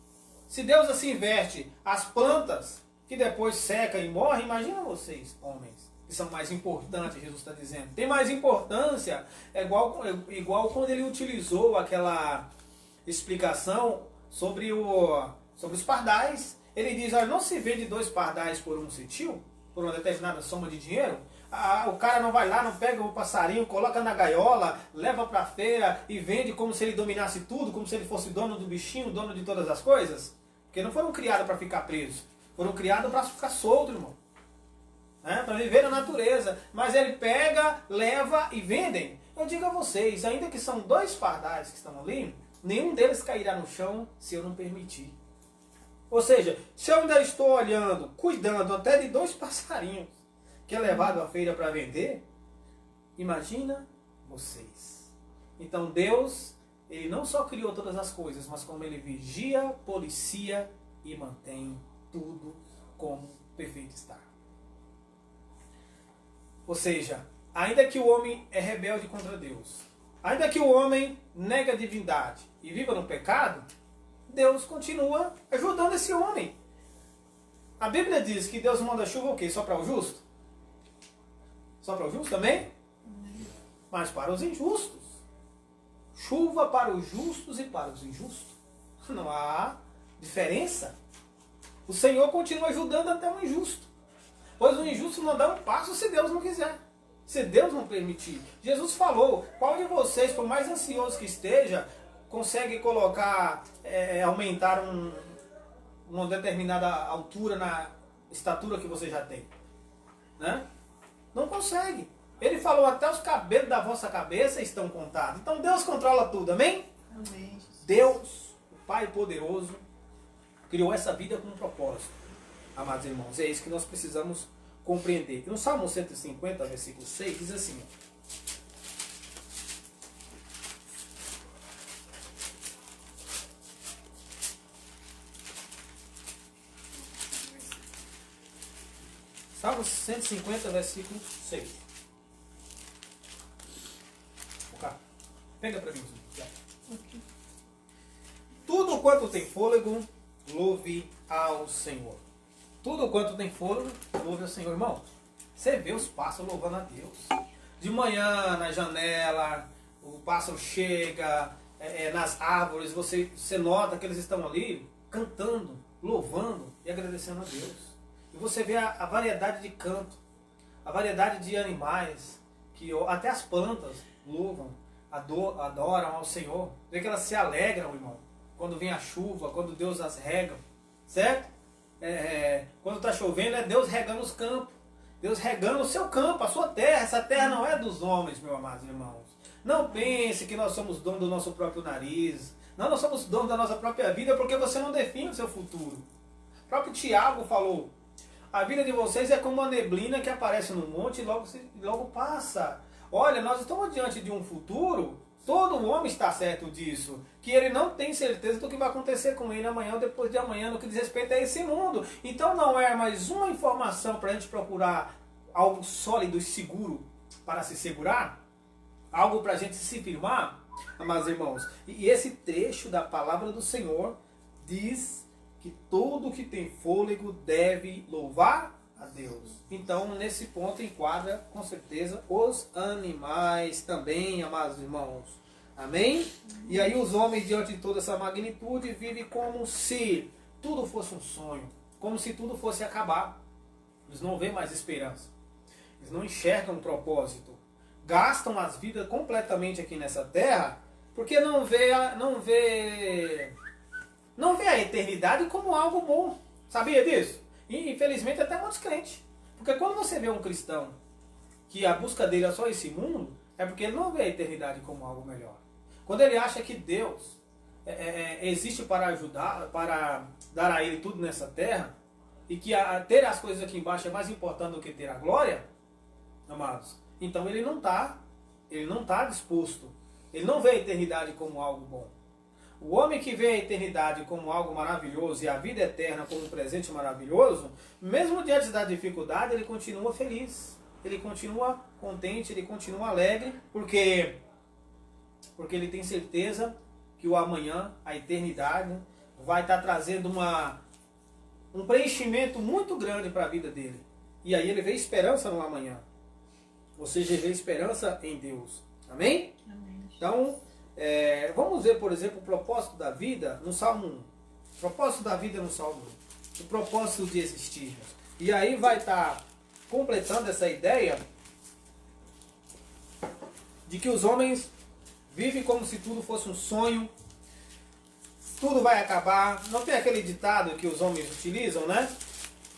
Se Deus assim veste as plantas, que depois secam e morrem, imagina vocês, homens, que são mais importantes, Jesus está dizendo. Tem mais importância, é igual quando ele utilizou aquela explicação sobre os pardais. Ele diz, olha, não se vende 2 pardais por um cetil, por uma determinada soma de dinheiro. O cara não vai lá, não pega o passarinho, coloca na gaiola, leva para a feira e vende como se ele dominasse tudo, como se ele fosse dono do bichinho, dono de todas as coisas. Porque não foram criados para ficar presos, foram criados para ficar solto, irmão. Para viver na natureza. Mas ele pega, leva e vendem. Eu digo a vocês, ainda que são 2 pardais que estão ali, nenhum deles cairá no chão se eu não permitir. Ou seja, se eu ainda estou olhando, cuidando até de 2 passarinhos que é levado à feira para vender, imagina vocês. Então Deus, ele não só criou todas as coisas, mas como ele vigia, policia e mantém tudo como perfeito está. Ou seja, ainda que o homem é rebelde contra Deus, ainda que o homem negue a divindade e viva no pecado, Deus continua ajudando esse homem. A Bíblia diz que Deus manda chuva o quê? Só para o justo? Só para o justo também? Mas para os injustos. Chuva para os justos e para os injustos. Não há diferença. O Senhor continua ajudando até o injusto. Pois o injusto não dá um passo se Deus não quiser. Se Deus não permitir. Jesus falou, qual de vocês, por mais ansioso que esteja, consegue colocar, aumentar uma determinada altura na estatura que você já tem? Né? Não consegue. Ele falou, até os cabelos da vossa cabeça estão contados. Então Deus controla tudo, amém? Amém. Deus, o Pai poderoso, criou essa vida com um propósito, amados irmãos. É isso que nós precisamos compreender. No Salmo 150, versículo 6, diz assim, Salmo 150, versículo 6. Pega para mim. Okay. Tudo quanto tem fôlego, louve ao Senhor. Tudo quanto tem fôlego, louve ao Senhor. Irmão, você vê os pássaros louvando a Deus. De manhã, na janela, o pássaro chega, nas árvores, você nota que eles estão ali cantando, louvando e agradecendo a Deus. E você vê a variedade de canto, a variedade de animais, que até as plantas louvam, adoram ao Senhor. Vê que elas se alegram, irmão, quando vem a chuva, quando Deus as rega, certo? Quando está chovendo, é Deus regando os campos, Deus regando o seu campo, a sua terra. Essa terra não é dos homens, meus amados irmãos. Não pense que nós somos donos do nosso próprio nariz. Não, nós somos donos da nossa própria vida, porque você não define o seu futuro. O próprio Tiago falou, a vida de vocês é como uma neblina que aparece no monte e logo passa. Olha, nós estamos diante de um futuro, todo homem está certo disso, que ele não tem certeza do que vai acontecer com ele amanhã ou depois de amanhã, no que diz respeito a esse mundo. Então não é mais uma informação para a gente procurar algo sólido e seguro para se segurar, algo para a gente se firmar, amados irmãos. E esse trecho da palavra do Senhor diz que todo que tem fôlego deve louvar a Deus. Então, nesse ponto enquadra, com certeza, os animais também, amados irmãos. Amém? E aí os homens, diante de toda essa magnitude, vivem como se tudo fosse um sonho, como se tudo fosse acabar. Eles não veem mais esperança. Eles não enxergam um propósito. Gastam as vidas completamente aqui nessa terra, porque não vê a eternidade como algo bom. Sabia disso? E infelizmente até muitos crentes. Porque quando você vê um cristão que a busca dele é só esse mundo, é porque ele não vê a eternidade como algo melhor. Quando ele acha que Deus existe para ajudar, para dar a ele tudo nessa terra, e que ter as coisas aqui embaixo é mais importante do que ter a glória, amados, então ele não está disposto. Ele não vê a eternidade como algo bom. O homem que vê a eternidade como algo maravilhoso e a vida eterna como um presente maravilhoso, mesmo diante da dificuldade, ele continua feliz. Ele continua contente, ele continua alegre, porque ele tem certeza que o amanhã, a eternidade, vai estar trazendo um preenchimento muito grande para a vida dele. E aí ele vê esperança no amanhã. Ou seja, ele vê esperança em Deus. Amém? Amém. Então, vamos ver, por exemplo, o propósito da vida no Salmo 1. O propósito da vida no Salmo 1. O propósito de existir. E aí vai estar completando essa ideia de que os homens vivem como se tudo fosse um sonho. Tudo vai acabar. Não tem aquele ditado que os homens utilizam, né?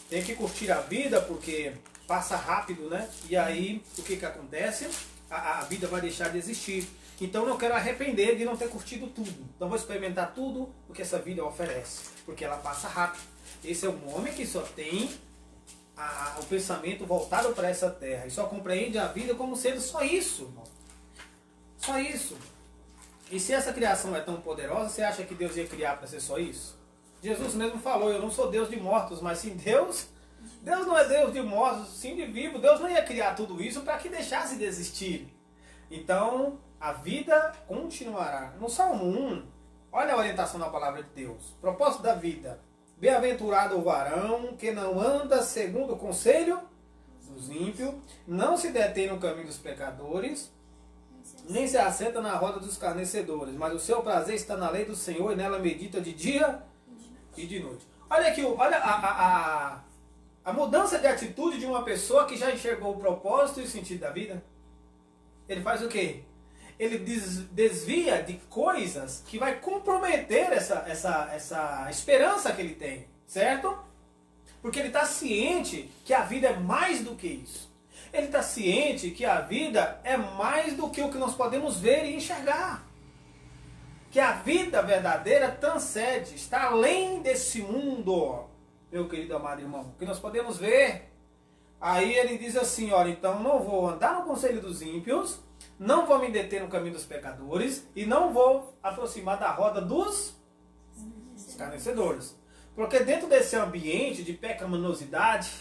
Tem que curtir a vida porque passa rápido, né? E aí, o que acontece? A vida vai deixar de existir. Então, eu não quero arrepender de não ter curtido tudo. Então, vou experimentar tudo o que essa vida oferece. Porque ela passa rápido. Esse é um homem que só tem o pensamento voltado para essa terra. E só compreende a vida como sendo só isso, irmão. Só isso. E se essa criação é tão poderosa, você acha que Deus ia criar para ser só isso? Jesus mesmo falou, eu não sou Deus de mortos, mas sim Deus. Deus não é Deus de mortos, sim de vivos. Deus não ia criar tudo isso para que deixasse de existir. Então, a vida continuará. No Salmo 1, olha a orientação da palavra de Deus. Propósito da vida. Bem-aventurado o varão que não anda segundo o conselho dos ímpios, não se detém no caminho dos pecadores, nem se assenta na roda dos escarnecedores, mas o seu prazer está na lei do Senhor e nela medita de dia e de noite. Olha aqui, olha a mudança de atitude de uma pessoa que já enxergou o propósito e o sentido da vida. Ele faz o quê? Ele desvia de coisas que vai comprometer essa esperança que ele tem, certo? Porque ele está ciente que a vida é mais do que isso. Ele está ciente que a vida é mais do que o que nós podemos ver e enxergar. Que a vida verdadeira transcende, está além desse mundo, meu querido amado irmão, que nós podemos ver. Aí ele diz assim, olha, então não vou andar no conselho dos ímpios, não vou me deter no caminho dos pecadores e não vou aproximar da roda dos escarnecedores. Porque dentro desse ambiente de pecaminosidade,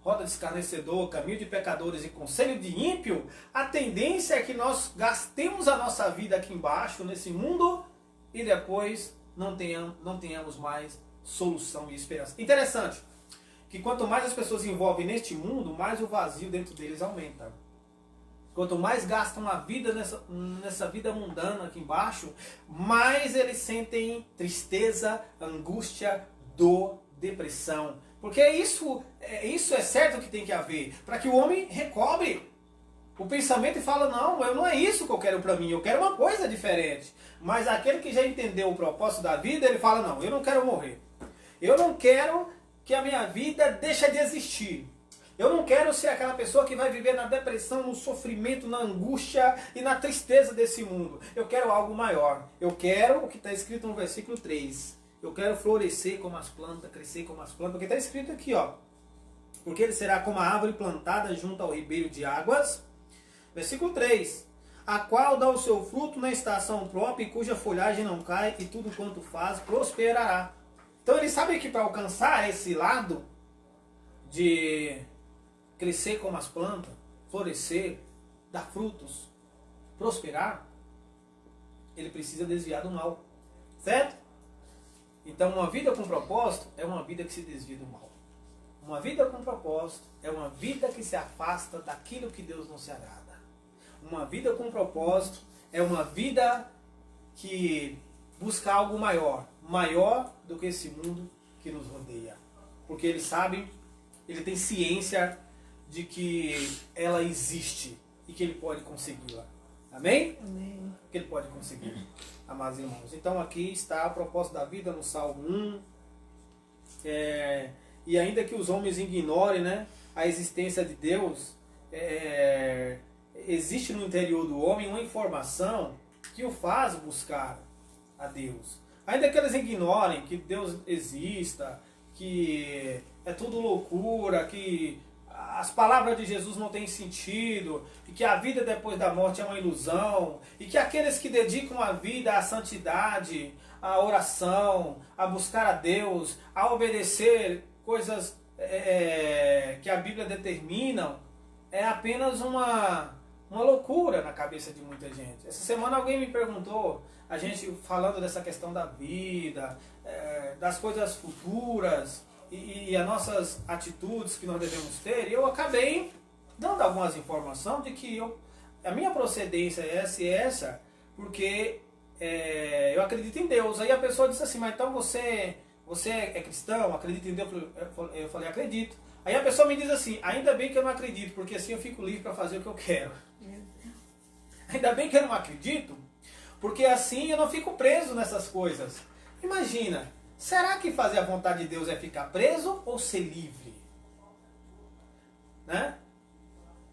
roda de escarnecedor, caminho de pecadores e conselho de ímpio, a tendência é que nós gastemos a nossa vida aqui embaixo, nesse mundo, e depois não tenhamos mais solução e esperança. Interessante, que quanto mais as pessoas se envolvem neste mundo, mais o vazio dentro deles aumenta. Quanto mais gastam a vida nessa vida mundana aqui embaixo, mais eles sentem tristeza, angústia, dor, depressão. Porque isso é certo que tem que haver, para que o homem recobre o pensamento e fala, não é isso que eu quero para mim, eu quero uma coisa diferente. Mas aquele que já entendeu o propósito da vida, ele fala, não, eu não quero morrer. Eu não quero que a minha vida deixe de existir. Eu não quero ser aquela pessoa que vai viver na depressão, no sofrimento, na angústia e na tristeza desse mundo. Eu quero algo maior. Eu quero o que está escrito no versículo 3. Eu quero florescer como as plantas, crescer como as plantas. Porque está escrito aqui, ó. Porque ele será como a árvore plantada junto ao ribeiro de águas. Versículo 3. A qual dá o seu fruto na estação própria e cuja folhagem não cai e tudo quanto faz prosperará. Então ele sabe que para alcançar esse lado de crescer como as plantas, florescer, dar frutos, prosperar, ele precisa desviar do mal. Certo? Então uma vida com propósito é uma vida que se desvia do mal. Uma vida com propósito é uma vida que se afasta daquilo que Deus não se agrada. Uma vida com propósito é uma vida que busca algo maior, maior do que esse mundo que nos rodeia. Porque ele sabe, ele tem ciência de que ela existe e que ele pode consegui-la. Amém? Amém. Que ele pode conseguir, amados irmãos. Então aqui está a proposta da vida no Salmo 1. E ainda que os homens ignorem, né, a existência de Deus, existe no interior do homem uma informação que o faz buscar a Deus. Ainda que eles ignorem que Deus exista, que é tudo loucura, que as palavras de Jesus não têm sentido, e que a vida depois da morte é uma ilusão, e que aqueles que dedicam a vida à santidade, à oração, a buscar a Deus, a obedecer coisas que a Bíblia determina, é apenas uma loucura na cabeça de muita gente. Essa semana alguém me perguntou, a gente falando dessa questão da vida, das coisas futuras e as nossas atitudes que nós devemos ter, e eu acabei dando algumas informações de que a minha procedência é essa, porque eu acredito em Deus. Aí a pessoa disse assim, mas então você é cristão, acredita em Deus? Eu falei, acredito. Aí a pessoa me diz assim, ainda bem que eu não acredito, porque assim eu fico livre para fazer o que eu quero. Ainda bem que eu não acredito, porque assim eu não fico preso nessas coisas. Imagina, será que fazer a vontade de Deus é ficar preso ou ser livre? Né?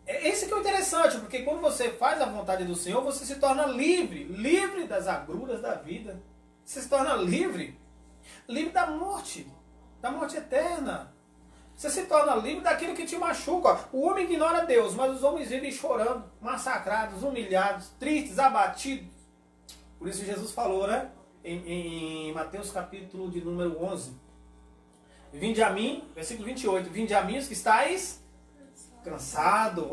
Esse que é o interessante, porque quando você faz a vontade do Senhor, você se torna livre, livre das agruras da vida. Você se torna livre, livre da morte eterna. Você se torna livre daquilo que te machuca. O homem ignora Deus, mas os homens vivem chorando, massacrados, humilhados, tristes, abatidos. Por isso Jesus falou, né? Em Mateus capítulo de número 11. Vinde a mim, versículo 28. Vinde a mim os que estáis cansados.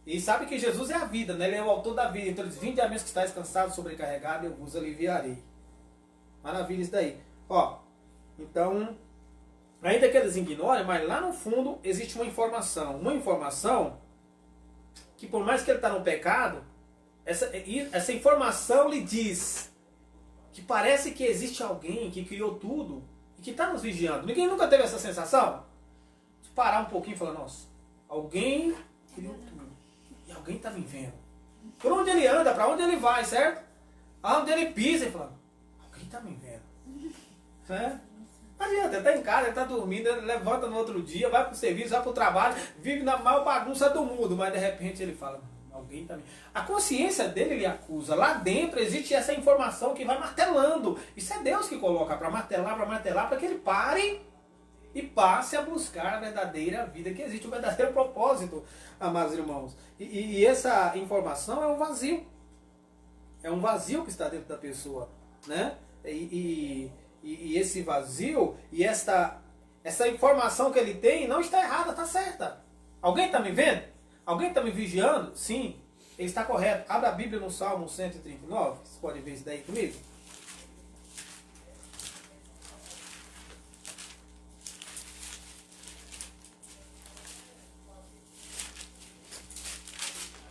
E sabe que Jesus é a vida, né? Ele é o autor da vida. Então ele diz, vinde a mim os que estáis cansados, sobrecarregados, eu vos aliviarei. Maravilha isso daí. Então, ainda que eles ignorem, mas lá no fundo existe uma informação. Uma informação que por mais que ele está no pecado, essa informação lhe diz que parece que existe alguém que criou tudo e que está nos vigiando. Ninguém nunca teve essa sensação? De parar um pouquinho e falar, nossa, alguém criou tudo e alguém está me vendo. Por onde ele anda, para onde ele vai, certo? Aonde ele pisa e fala, alguém está me vendo. Certo? Não adianta, ele está em casa, ele está dormindo, ele levanta no outro dia, vai para o serviço, vai para o trabalho, vive na maior bagunça do mundo, mas de repente ele fala, alguém está me... A consciência dele lhe acusa, lá dentro existe essa informação que vai martelando. Isso é Deus que coloca para martelar, para que ele pare e passe a buscar a verdadeira vida que existe, o verdadeiro propósito, amados irmãos. E essa informação é um vazio. É um vazio que está dentro da pessoa, né? E esse vazio e essa informação que ele tem não está errada, está certa. Alguém está me vendo? Alguém está me vigiando? Sim, ele está correto. Abra a Bíblia no Salmo 139. Você pode ver isso daí comigo?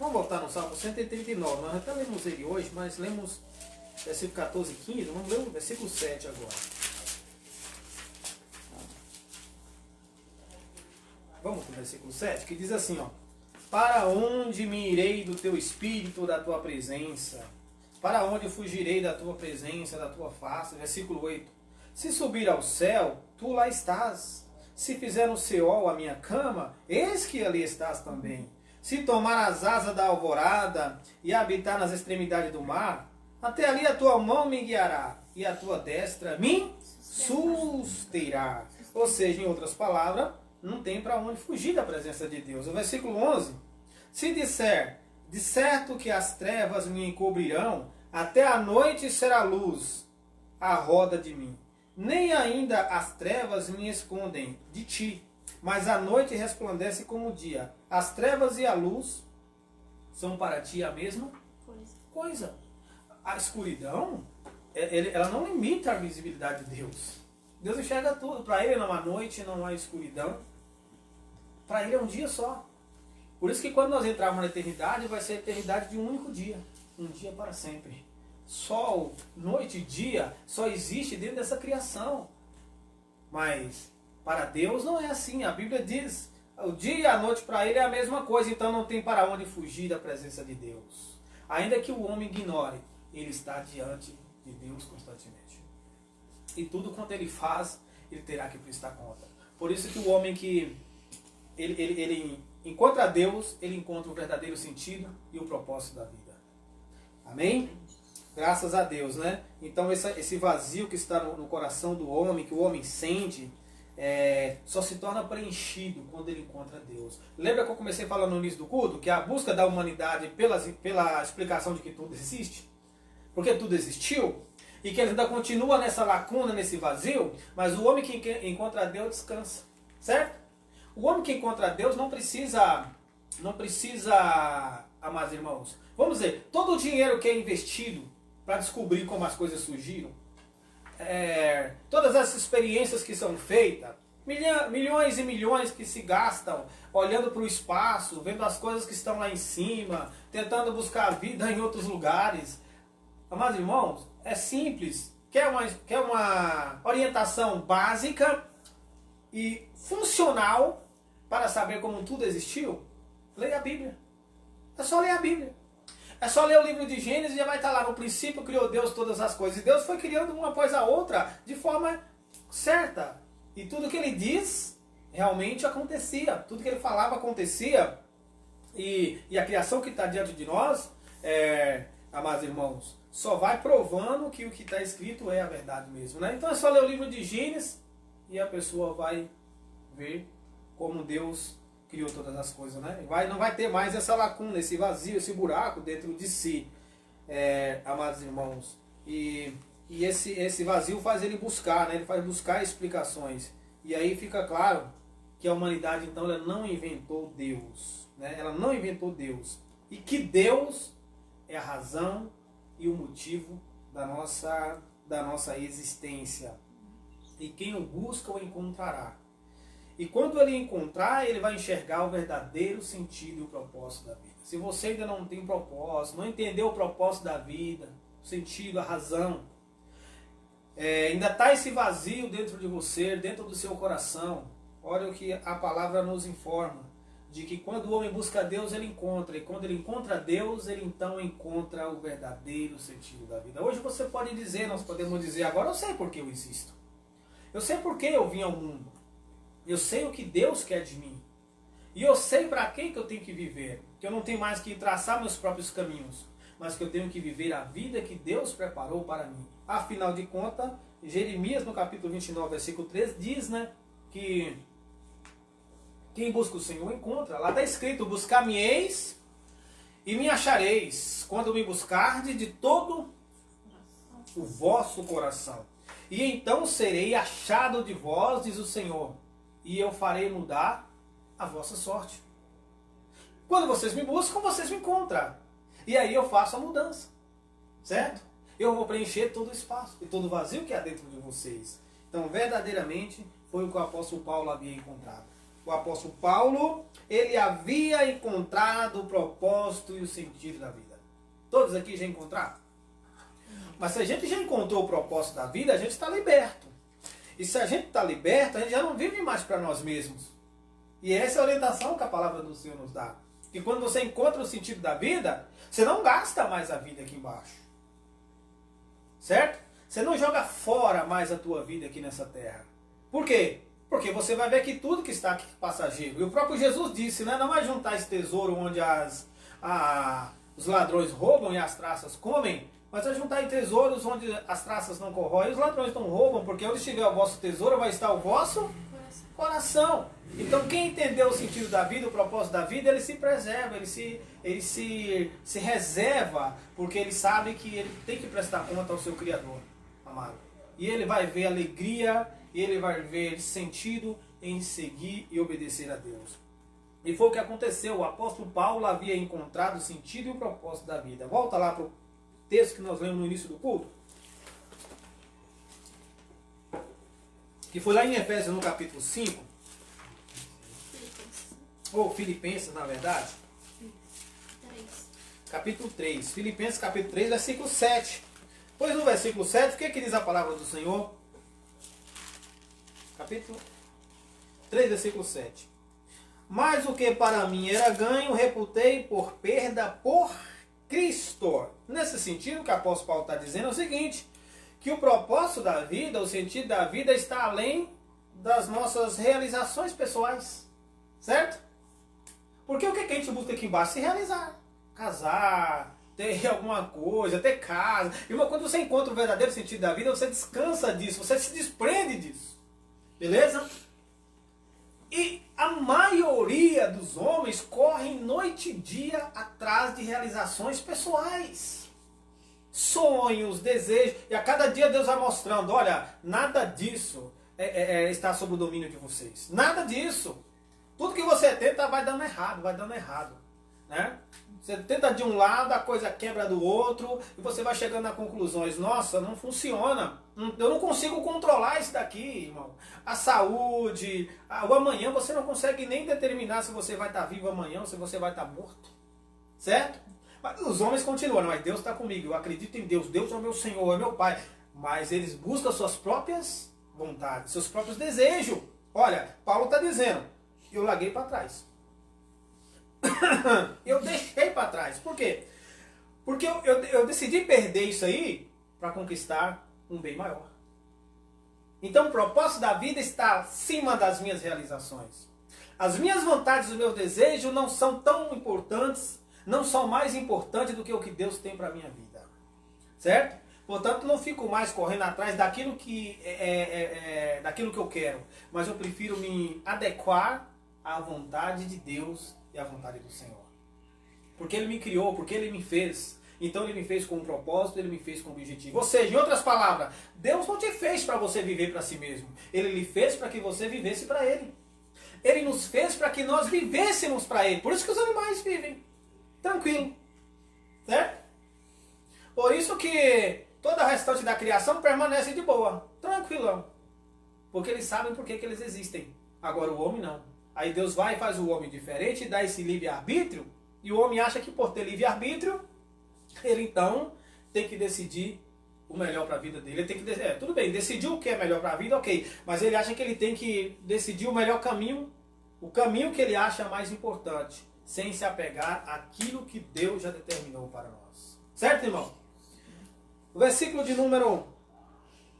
Vamos voltar no Salmo 139. Nós até lemos ele hoje, mas lemos versículo 14 e 15. Vamos ler o versículo 7 agora. Vamos para o versículo 7, que diz assim, para onde me irei do teu espírito, da tua presença? Para onde fugirei da tua presença, da tua face? Versículo 8. Se subir ao céu, tu lá estás. Se fizer no Seol a minha cama, eis que ali estás também. Se tomar as asas da alvorada e habitar nas extremidades do mar, até ali a tua mão me guiará e a tua destra me susterá. Ou seja, em outras palavras, não tem para onde fugir da presença de Deus. O versículo 11. Se disser, de certo que as trevas me encobrirão, até a noite será luz à roda de mim. Nem ainda as trevas me escondem de ti, mas a noite resplandece como o dia. As trevas e a luz são para ti a mesma coisa. A escuridão, ela não limita a visibilidade de Deus. Deus enxerga tudo. Para Ele não há noite, não há escuridão. Para Ele é um dia só. Por isso que quando nós entrarmos na eternidade, vai ser a eternidade de um único dia. Um dia para sempre. Sol, noite e dia só existe dentro dessa criação. Mas para Deus não é assim. A Bíblia diz, o dia e a noite para Ele é a mesma coisa. Então não tem para onde fugir da presença de Deus. Ainda que o homem ignore, ele está diante de Deus constantemente. E tudo quanto ele faz, ele terá que prestar conta. Por isso que o homem que ele encontra Deus, ele encontra o verdadeiro sentido e o propósito da vida. Amém? Graças a Deus, né? Então esse vazio que está no coração do homem, que o homem sente, só se torna preenchido quando ele encontra Deus. Lembra que eu comecei falando no início do culto? Que a busca da humanidade pela explicação de que tudo existe? Porque tudo existiu? E que ele ainda continua nessa lacuna, nesse vazio, mas o homem que encontra Deus descansa. Certo? O homem que encontra Deus não precisa, amados irmãos. Vamos dizer, todo o dinheiro que é investido para descobrir como as coisas surgiram, todas essas experiências que são feitas, milhões e milhões que se gastam olhando para o espaço, vendo as coisas que estão lá em cima, tentando buscar a vida em outros lugares. Amados irmãos, é simples. Quer uma orientação básica e funcional para saber como tudo existiu? Leia a Bíblia. É só ler a Bíblia. É só ler o livro de Gênesis e já vai estar lá. No princípio criou Deus todas as coisas. E Deus foi criando uma após a outra de forma certa. E tudo que Ele diz realmente acontecia. Tudo que Ele falava acontecia. E a criação que está diante de nós, amados irmãos, só vai provando que o que está escrito é a verdade mesmo. Né? Então é só ler o livro de Gênesis e a pessoa vai ver como Deus criou todas as coisas. Né? Não vai ter mais essa lacuna, esse vazio, esse buraco dentro de si, amados irmãos. E esse vazio faz ele buscar, né? Ele faz buscar explicações. E aí fica claro que a humanidade então ela não inventou Deus. Né? Ela não inventou Deus. E que Deus é a razão e o motivo da nossa existência. E quem o busca o encontrará. E quando ele encontrar, ele vai enxergar o verdadeiro sentido e o propósito da vida. Se você ainda não tem propósito, não entendeu o propósito da vida, o sentido, a razão, ainda está esse vazio dentro de você, dentro do seu coração. Olha o que a palavra nos informa. De que quando o homem busca Deus, ele encontra. E quando ele encontra Deus, ele então encontra o verdadeiro sentido da vida. Hoje você pode dizer, nós podemos dizer, agora eu sei por que eu existo. Eu sei por que eu vim ao mundo. Eu sei o que Deus quer de mim. E eu sei para quem que eu tenho que viver. Que eu não tenho mais que traçar meus próprios caminhos. Mas que eu tenho que viver a vida que Deus preparou para mim. Afinal de contas, Jeremias no capítulo 29, versículo 3, diz, né, que quem busca o Senhor encontra. Lá está escrito, buscar-me-eis e me achareis, quando me buscardes de todo o vosso coração. E então serei achado de vós, diz o Senhor, e eu farei mudar a vossa sorte. Quando vocês me buscam, vocês me encontram. E aí eu faço a mudança. Certo? Eu vou preencher todo o espaço e todo o vazio que há dentro de vocês. Então, verdadeiramente, foi o que o apóstolo Paulo havia encontrado. O apóstolo Paulo, ele havia encontrado o propósito e o sentido da vida. Todos aqui já encontraram? Mas se a gente já encontrou o propósito da vida, a gente está liberto. E se a gente está liberto, a gente já não vive mais para nós mesmos. E essa é a orientação que a palavra do Senhor nos dá. Que quando você encontra o sentido da vida, você não gasta mais a vida aqui embaixo. Certo? Você não joga fora mais a tua vida aqui nessa terra. Por quê? Porque você vai ver que tudo que está aqui é passageiro. E o próprio Jesus disse, né? Não vai juntar esse tesouro onde os ladrões roubam e as traças comem, mas vai juntar em tesouros onde as traças não corroem e os ladrões não roubam, porque onde estiver o vosso tesouro vai estar o vosso coração. Então quem entendeu o sentido da vida, o propósito da vida, ele se preserva, ele se reserva, porque ele sabe que ele tem que prestar conta ao seu Criador, amado. E ele vai ver alegria, e ele vai ver sentido em seguir e obedecer a Deus. E foi o que aconteceu. O apóstolo Paulo havia encontrado o sentido e o propósito da vida. Volta lá para o texto que nós lemos no início do culto. que foi lá em Efésios no capítulo 5, Filipenses ou Filipenses, na verdade, 3. capítulo 3. Filipenses capítulo 3, versículo 7. Pois no versículo 7, o que diz a palavra do Senhor? Capítulo 3, versículo 7. Mas o que para mim era ganho, reputei por perda por Cristo. Nesse sentido, o que o apóstolo Paulo está dizendo é o seguinte, que o propósito da vida, o sentido da vida está além das nossas realizações pessoais. Certo? Porque o que a gente busca aqui embaixo? Se realizar. Casar, ter alguma coisa, ter casa. E quando você encontra o verdadeiro sentido da vida, você descansa disso, você se desprende disso. Beleza? E a maioria dos homens correm noite e dia atrás de realizações pessoais. Sonhos, desejos. E a cada dia Deus vai mostrando, olha, nada disso está sob o domínio de vocês. Nada disso. Tudo que você tenta vai dando errado, né? Você tenta de um lado, a coisa quebra do outro, e você vai chegando a conclusões. Nossa, não funciona. Eu não consigo controlar isso daqui, irmão. A saúde, o amanhã, você não consegue nem determinar se você vai estar vivo amanhã ou se você vai estar morto. Certo? Mas os homens continuam, mas Deus está comigo, eu acredito em Deus, Deus é o meu Senhor, é meu Pai. Mas eles buscam suas próprias vontades, seus próprios desejos. Olha, Paulo está dizendo, eu larguei para trás. Eu deixei para trás. Por quê? Porque eu decidi perder isso aí para conquistar um bem maior. Então o propósito da vida está acima das minhas realizações. As minhas vontades, os meus desejos não são tão importantes, não são mais importantes do que o que Deus tem para a minha vida. Certo? Portanto, não fico mais correndo atrás daquilo que daquilo que eu quero, mas eu prefiro me adequar à vontade de Deus e à vontade do Senhor. Porque Ele me criou, porque Ele me fez. Então Ele me fez com um propósito, Ele me fez com um objetivo. Ou seja, em outras palavras, Deus não te fez para você viver para si mesmo. Ele lhe fez para que você vivesse para Ele. Ele nos fez para que nós vivêssemos para Ele. Por isso que os animais vivem tranquilo. Certo? Por isso que toda a restante da criação permanece de boa, tranquilão. Porque eles sabem por que eles existem. Agora o homem não. Aí Deus vai e faz o homem diferente, dá esse livre-arbítrio, e o homem acha que por ter livre-arbítrio, ele então tem que decidir o melhor para a vida dele. Ele tem que tudo bem, decidir o que é melhor para a vida, ok. Mas ele acha que ele tem que decidir o melhor caminho, o caminho que ele acha mais importante, sem se apegar àquilo que Deus já determinou para nós. Certo, irmão? O versículo de número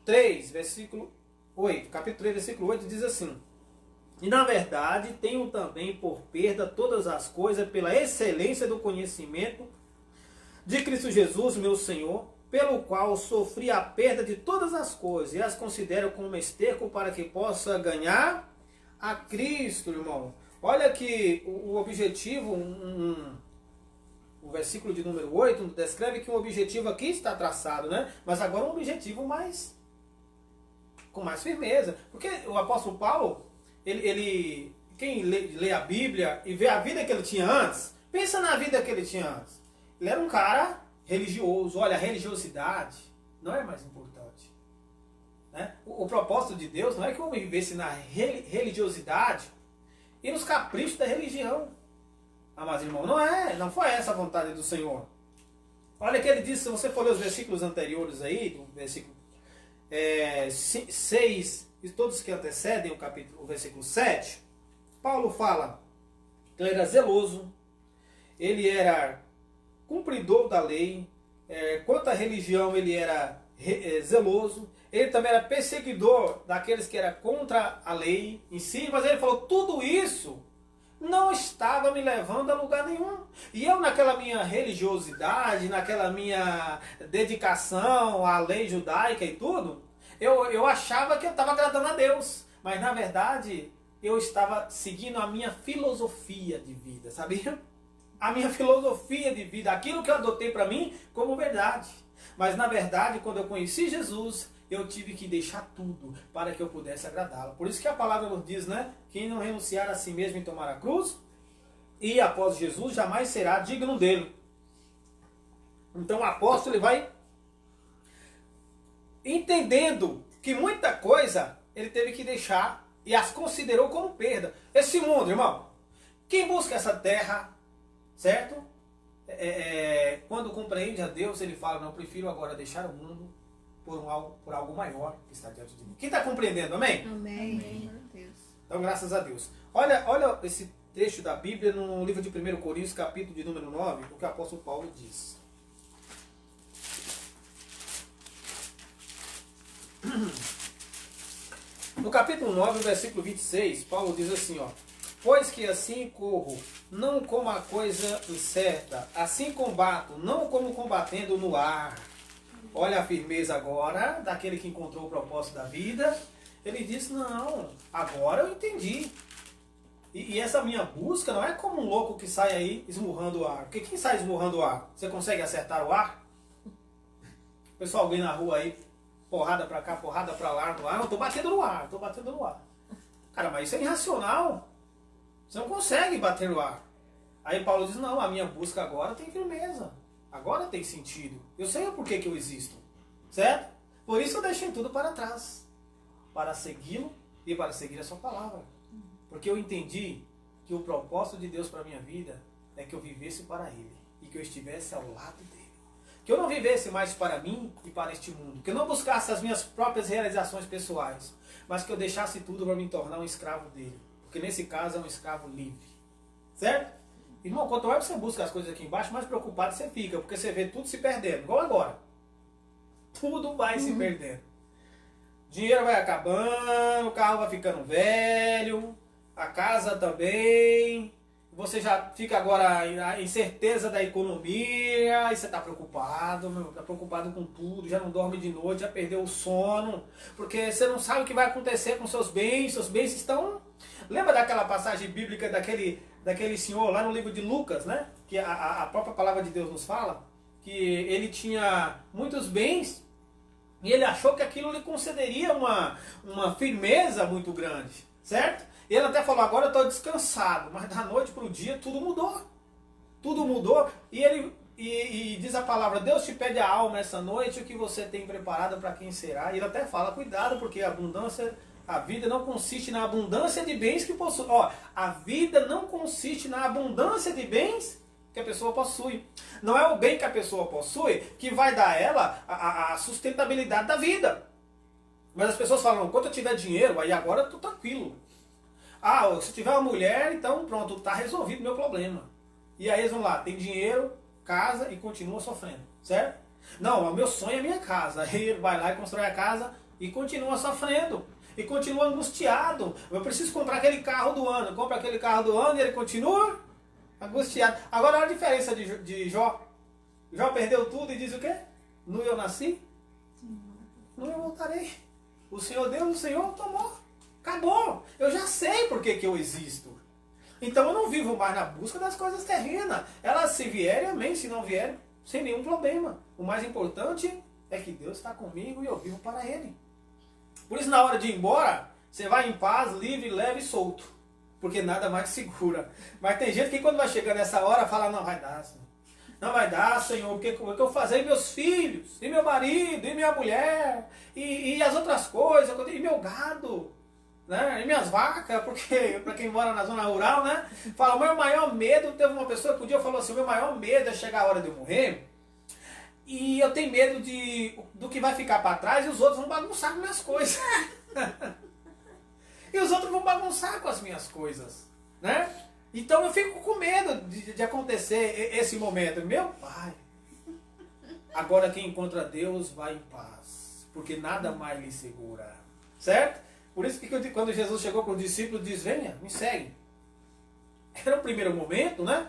3, versículo 8, capítulo 3, versículo 8, diz assim: e na verdade tenho também por perda todas as coisas pela excelência do conhecimento de Cristo Jesus, meu Senhor, pelo qual sofri a perda de todas as coisas e as considero como esterco para que possa ganhar a Cristo, irmão. Olha que o objetivo, o versículo de número 8 descreve que o objetivo aqui está traçado, né? Mas agora um objetivo com mais firmeza. Porque o apóstolo Paulo, quem lê a Bíblia e vê a vida que ele tinha antes, pensa na vida que ele tinha antes. Ele era um cara religioso. Olha, a religiosidade não é mais importante. Né? O propósito de Deus não é que o homem vivesse na religiosidade e nos caprichos da religião. Amados irmãos, não foi essa a vontade do Senhor. Olha que ele diz, se você for ler os versículos anteriores aí, do versículo 6 e todos que antecedem o versículo 7, Paulo fala que ele era zeloso, ele era cumpridor da lei, quanto à religião ele era zeloso, ele também era perseguidor daqueles que eram contra a lei em si, mas ele falou, tudo isso não estava me levando a lugar nenhum. E eu naquela minha religiosidade, naquela minha dedicação à lei judaica e tudo, eu achava que eu estava agradando a Deus. Mas na verdade, eu estava seguindo a minha filosofia de vida, sabia? A minha filosofia de vida, aquilo que eu adotei para mim como verdade. Mas na verdade, quando eu conheci Jesus, eu tive que deixar tudo para que eu pudesse agradá-lo. Por isso que a palavra nos diz, né? Quem não renunciar a si mesmo e tomar a cruz, e após Jesus, jamais será digno dele. Então o apóstolo ele vai entendendo que muita coisa ele teve que deixar e as considerou como perda. Esse mundo, irmão, quem busca essa terra, certo? Quando compreende a Deus, ele fala, não, eu prefiro agora deixar o mundo por algo maior que está diante de mim. Quem está compreendendo, amém? Amém. Amém. Deus. Então, graças a Deus. Olha esse trecho da Bíblia no livro de 1 Coríntios, capítulo de número 9, o que o apóstolo Paulo diz. No capítulo 9, versículo 26, Paulo diz assim, ó: pois que assim corro, não como a coisa incerta, assim combato, não como combatendo no ar. Olha a firmeza agora daquele que encontrou o propósito da vida. Ele diz, não, agora eu entendi. E essa minha busca não é como um louco que sai aí esmurrando o ar. Porque quem sai esmurrando o ar? Você consegue acertar o ar? Pessoal, alguém na rua aí, porrada pra cá, porrada pra lá, no ar. Não, tô batendo no ar, tô batendo no ar. Cara, mas isso é irracional. Você não consegue bater no ar. Aí Paulo diz, não, a minha busca agora tem firmeza. Agora tem sentido. Eu sei o porquê que eu existo. Certo? Por isso eu deixei tudo para trás. Para segui-lo e para seguir a sua palavra. Porque eu entendi que o propósito de Deus para a minha vida é que eu vivesse para Ele. E que eu estivesse ao lado dEle. Que eu não vivesse mais para mim e para este mundo. Que eu não buscasse as minhas próprias realizações pessoais. Mas que eu deixasse tudo para me tornar um escravo dEle. Porque nesse caso é um escravo livre. Certo? Irmão, quanto mais você busca as coisas aqui embaixo, mais preocupado você fica. Porque você vê tudo se perdendo. Igual agora. Tudo vai se perdendo. Dinheiro vai acabando, o carro vai ficando velho, a casa também. Você já fica agora em incerteza da economia, aí você está preocupado, está preocupado com tudo, já não dorme de noite, já perdeu o sono, porque você não sabe o que vai acontecer com seus bens estão... Lembra daquela passagem bíblica daquele senhor lá no livro de Lucas, né? Que a própria palavra de Deus nos fala, que ele tinha muitos bens, e ele achou que aquilo lhe concederia uma firmeza muito grande, certo? E ele até falou, agora eu estou descansado, mas da noite para o dia tudo mudou. Tudo mudou. E diz a palavra, Deus te pede a alma essa noite, o que você tem preparado para quem será. E ele até fala, cuidado, porque a vida não consiste na abundância de bens que possui. Ó, a vida não consiste na abundância de bens que a pessoa possui. Não é o bem que a pessoa possui que vai dar a ela a sustentabilidade da vida. Mas as pessoas falam, quando eu tiver dinheiro, aí agora eu estou tranquilo. Ah, se tiver uma mulher, então pronto, está resolvido o meu problema. E aí eles vão lá, tem dinheiro, casa e continua sofrendo, certo? Não, o meu sonho é minha casa. Aí ele vai lá e constrói a casa e continua sofrendo. E continua angustiado. Eu preciso comprar aquele carro do ano. Compra aquele carro do ano e ele continua angustiado. Agora olha a diferença de Jó. Jó perdeu tudo e diz o quê? No eu nasci, no eu voltarei. O Senhor deu, o Senhor tomou. Acabou. Eu já sei por que eu existo. Então eu não vivo mais na busca das coisas terrenas. Elas se vierem, amém. Se não vierem, sem nenhum problema. O mais importante é que Deus está comigo e eu vivo para Ele. Por isso, na hora de ir embora, você vai em paz, livre, leve e solto. Porque nada mais segura. Mas tem gente que quando vai chegando nessa hora, fala, não vai dar, Senhor. Não vai dar, Senhor, porque o que eu fazer? E meus filhos, e meu marido, e minha mulher, e as outras coisas, e meu gado, né? E minhas vacas, porque para quem mora na zona rural, né? Fala, o meu maior medo, teve uma pessoa que um dia falou assim, o meu maior medo é chegar a hora de eu morrer, e eu tenho medo do que vai ficar para trás e os outros vão bagunçar com minhas coisas. E os outros vão bagunçar com as minhas coisas, né? Então eu fico com medo de acontecer esse momento. Meu pai, agora quem encontra Deus vai em paz, porque nada mais lhe segura, certo? Por isso que quando Jesus chegou para os discípulos, diz, venha, me segue. Era o primeiro momento, né?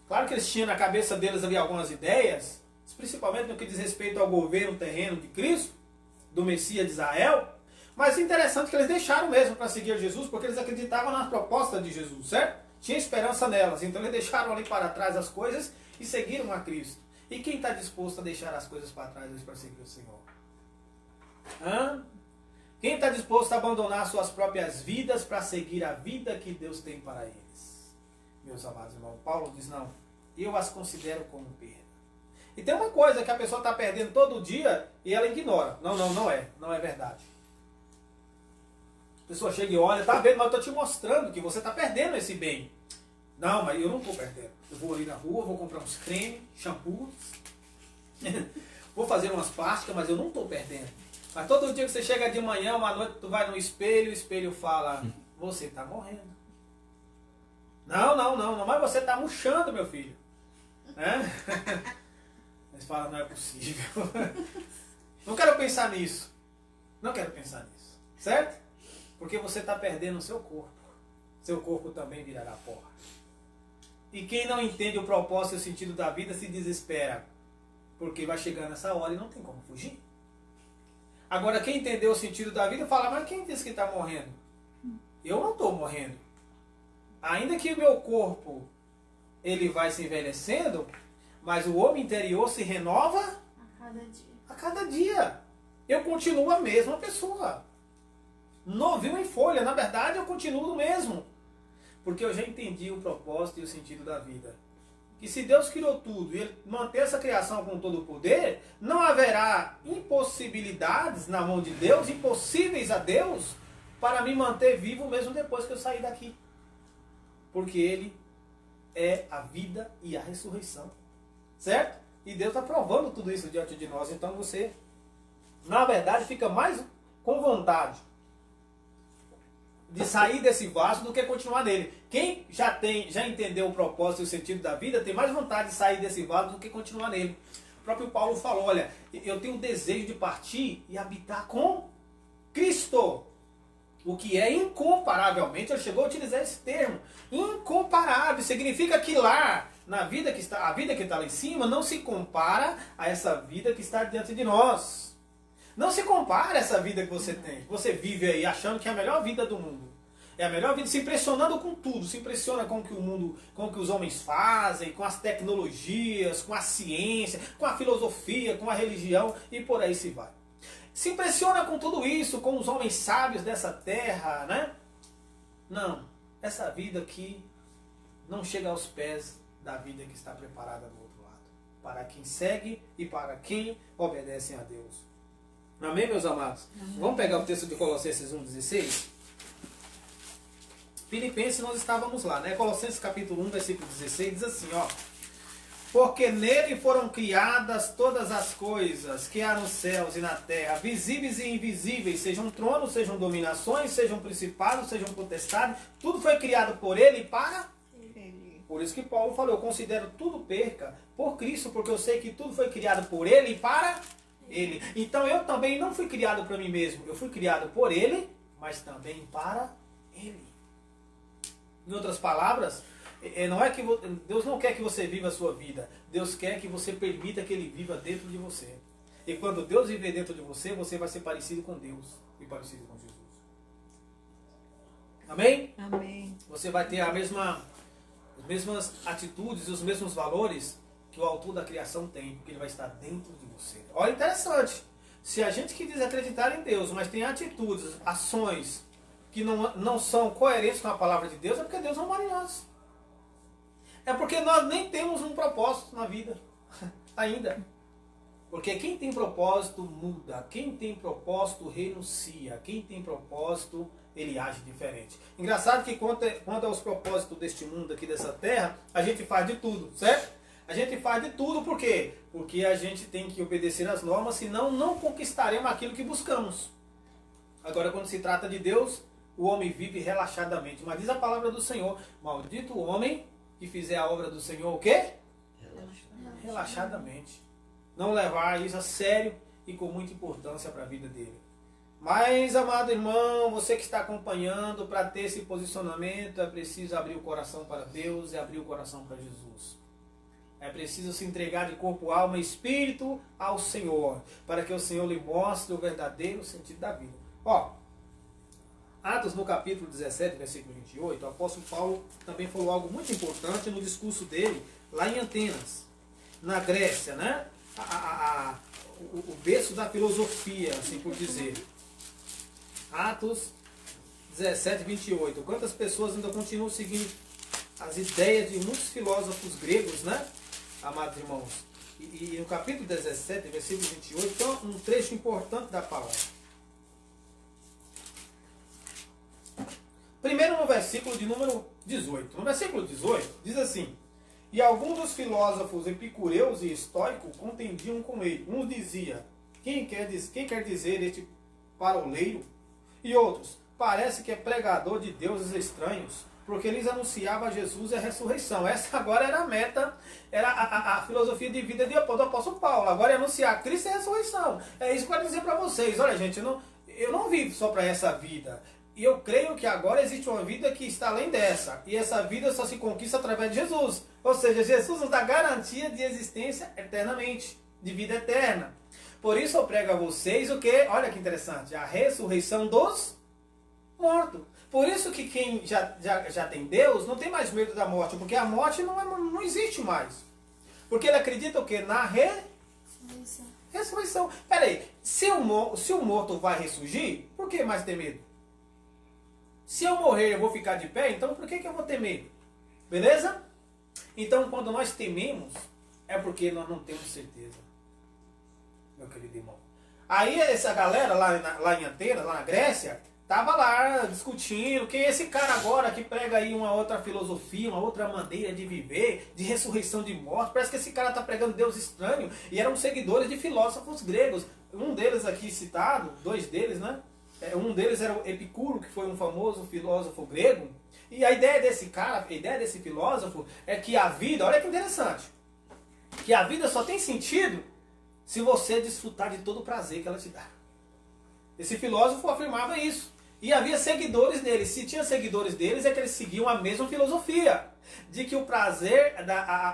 Claro que eles tinham na cabeça deles ali algumas ideias, principalmente no que diz respeito ao governo terreno de Cristo, do Messias de Israel. Mas é interessante que eles deixaram mesmo para seguir Jesus, porque eles acreditavam na proposta de Jesus, certo? Tinha esperança nelas, então eles deixaram ali para trás as coisas e seguiram a Cristo. E quem está disposto a deixar as coisas para trás para seguir o Senhor? Hã? Quem está disposto a abandonar suas próprias vidas para seguir a vida que Deus tem para eles? Meus amados irmãos, Paulo diz, não, eu as considero como perda. E tem uma coisa que a pessoa está perdendo todo dia e ela ignora. Não é verdade. A pessoa chega e olha, tá vendo, mas eu tô te mostrando que você tá perdendo esse bem. Não, mas eu não tô perdendo. Eu vou ali na rua, vou comprar uns cremes, shampoos, vou fazer umas plásticas, mas eu não tô perdendo. Mas todo dia que você chega de manhã, uma noite, tu vai no espelho, o espelho fala, você tá morrendo. Não, mas você tá murchando, meu filho. Né? Eles falam, não é possível. Não quero pensar nisso. Não quero pensar nisso. Certo? Porque você está perdendo o seu corpo. Seu corpo também virará pó. E quem não entende o propósito e o sentido da vida se desespera. Porque vai chegando essa hora e não tem como fugir. Agora, quem entendeu o sentido da vida fala, mas quem disse que está morrendo? Eu não estou morrendo. Ainda que o meu corpo ele vai se envelhecendo, mas o homem interior se renova A cada dia. a cada dia. Eu continuo a mesma pessoa. Novinho em folha. Na verdade, eu continuo o mesmo. Porque eu já entendi o propósito e o sentido da vida. Que se Deus criou tudo e Ele manter essa criação com todo o poder, não haverá impossibilidades na mão de Deus, impossíveis a Deus, para me manter vivo mesmo depois que eu sair daqui. Porque Ele é a vida e a ressurreição. Certo? E Deus está provando tudo isso diante de nós. Então você, na verdade, fica mais com vontade de sair desse vaso do que continuar nele. Quem já entendeu o propósito e o sentido da vida, tem mais vontade de sair desse vaso do que continuar nele. O próprio Paulo falou, olha, eu tenho o desejo de partir e habitar com Cristo. O que é incomparavelmente, ele chegou a utilizar esse termo, incomparável, significa que lá, na vida que está, a vida que está lá em cima, não se compara a essa vida que está diante de nós. Não se compara a essa vida que você tem, que você vive aí achando que é a melhor vida do mundo. É a melhor vida, se impressionando com tudo, se impressiona com o que o mundo, com o que os homens fazem, com as tecnologias, com a ciência, com a filosofia, com a religião e por aí se vai. Se impressiona com tudo isso, com os homens sábios dessa terra, né? Não, essa vida aqui não chega aos pés da vida que está preparada do outro lado. Para quem segue e para quem obedece a Deus. Amém, meus amados? Amém. Vamos pegar o texto de Colossenses 1,16? Filipenses nós estávamos lá, né? Colossenses capítulo 1, versículo 16, diz assim, ó. Porque nele foram criadas todas as coisas que há nos céus e na terra, visíveis e invisíveis, sejam tronos, sejam dominações, sejam principados, sejam potestades, tudo foi criado por ele e para ele. Por isso que Paulo falou, eu considero tudo perca por Cristo, porque eu sei que tudo foi criado por ele e para ele. Então eu também não fui criado para mim mesmo, eu fui criado por ele, mas também para ele. Em outras palavras, não é que Deus não quer que você viva a sua vida. Deus quer que você permita que Ele viva dentro de você. E quando Deus viver dentro de você, você vai ser parecido com Deus e parecido com Jesus. Amém? Amém. Você vai ter as mesmas atitudes e os mesmos valores que o autor da criação tem, porque Ele vai estar dentro de você. Olha, interessante. Se a gente que diz acreditar em Deus, mas tem atitudes, ações que não são coerentes com a palavra de Deus, é porque Deus não mora em nós. É porque nós nem temos um propósito na vida ainda. Porque quem tem propósito muda. Quem tem propósito renuncia. Quem tem propósito, ele age diferente. Engraçado que quanto aos propósitos deste mundo aqui, dessa terra, a gente faz de tudo, certo? A gente faz de tudo por quê? Porque a gente tem que obedecer às normas, senão não conquistaremos aquilo que buscamos. Agora, quando se trata de Deus, o homem vive relaxadamente. Mas diz a palavra do Senhor, maldito o homem que fizer a obra do Senhor, o quê? Relaxadamente. Não levar isso a sério e com muita importância para a vida dele. Mas, amado irmão, você que está acompanhando, para ter esse posicionamento, é preciso abrir o coração para Deus e abrir o coração para Jesus. É preciso se entregar de corpo, alma e espírito ao Senhor, para que o Senhor lhe mostre o verdadeiro sentido da vida. Ó, Atos no capítulo 17, versículo 28, o apóstolo Paulo também falou algo muito importante no discurso dele, lá em Atenas, na Grécia, né? O berço da filosofia, assim por dizer. Atos 17, 28. Quantas pessoas ainda continuam seguindo as ideias de muitos filósofos gregos, né? Amados irmãos. E no capítulo 17, versículo 28, então um trecho importante da palavra. Primeiro no versículo de número 18. No versículo 18 diz assim: e alguns dos filósofos epicureus e estoicos contendiam com ele. Uns dizia: quem quer dizer este paroleiro? E outros: parece que é pregador de deuses estranhos, porque eles anunciavam a Jesus e a ressurreição. Essa agora era a meta, era a filosofia de vida do apóstolo Paulo. Agora é anunciar Cristo e a ressurreição. É isso que eu quero dizer para vocês. Olha, gente, eu não vivo só para essa vida. E eu creio que agora existe uma vida que está além dessa. E essa vida só se conquista através de Jesus. Ou seja, Jesus nos dá garantia de existência eternamente, de vida eterna. Por isso eu prego a vocês o que? Olha que interessante. A ressurreição dos mortos. Por isso que quem já tem Deus não tem mais medo da morte. Porque a morte não existe mais. Porque ele acredita o que? Na ressurreição. Peraí, se o morto vai ressurgir, por que mais ter medo? Se eu morrer eu vou ficar de pé, então por que eu vou ter medo? Beleza? Então quando nós tememos, é porque nós não temos certeza. Meu querido irmão. Aí essa galera lá em Atenas, lá na Grécia, tava lá discutindo quem é esse cara agora que prega aí uma outra filosofia, uma outra maneira de viver, de ressurreição de mortos. Parece que esse cara está pregando Deus estranho. E eram seguidores de filósofos gregos. Um deles aqui citado, dois deles, né? Um deles era o Epicuro, que foi um famoso filósofo grego. E a ideia desse cara, a ideia desse filósofo é que a vida, olha que interessante, que a vida só tem sentido se você desfrutar de todo o prazer que ela te dá. Esse filósofo afirmava isso. E havia seguidores deles. Se tinha seguidores deles, é que eles seguiam a mesma filosofia. De que o prazer,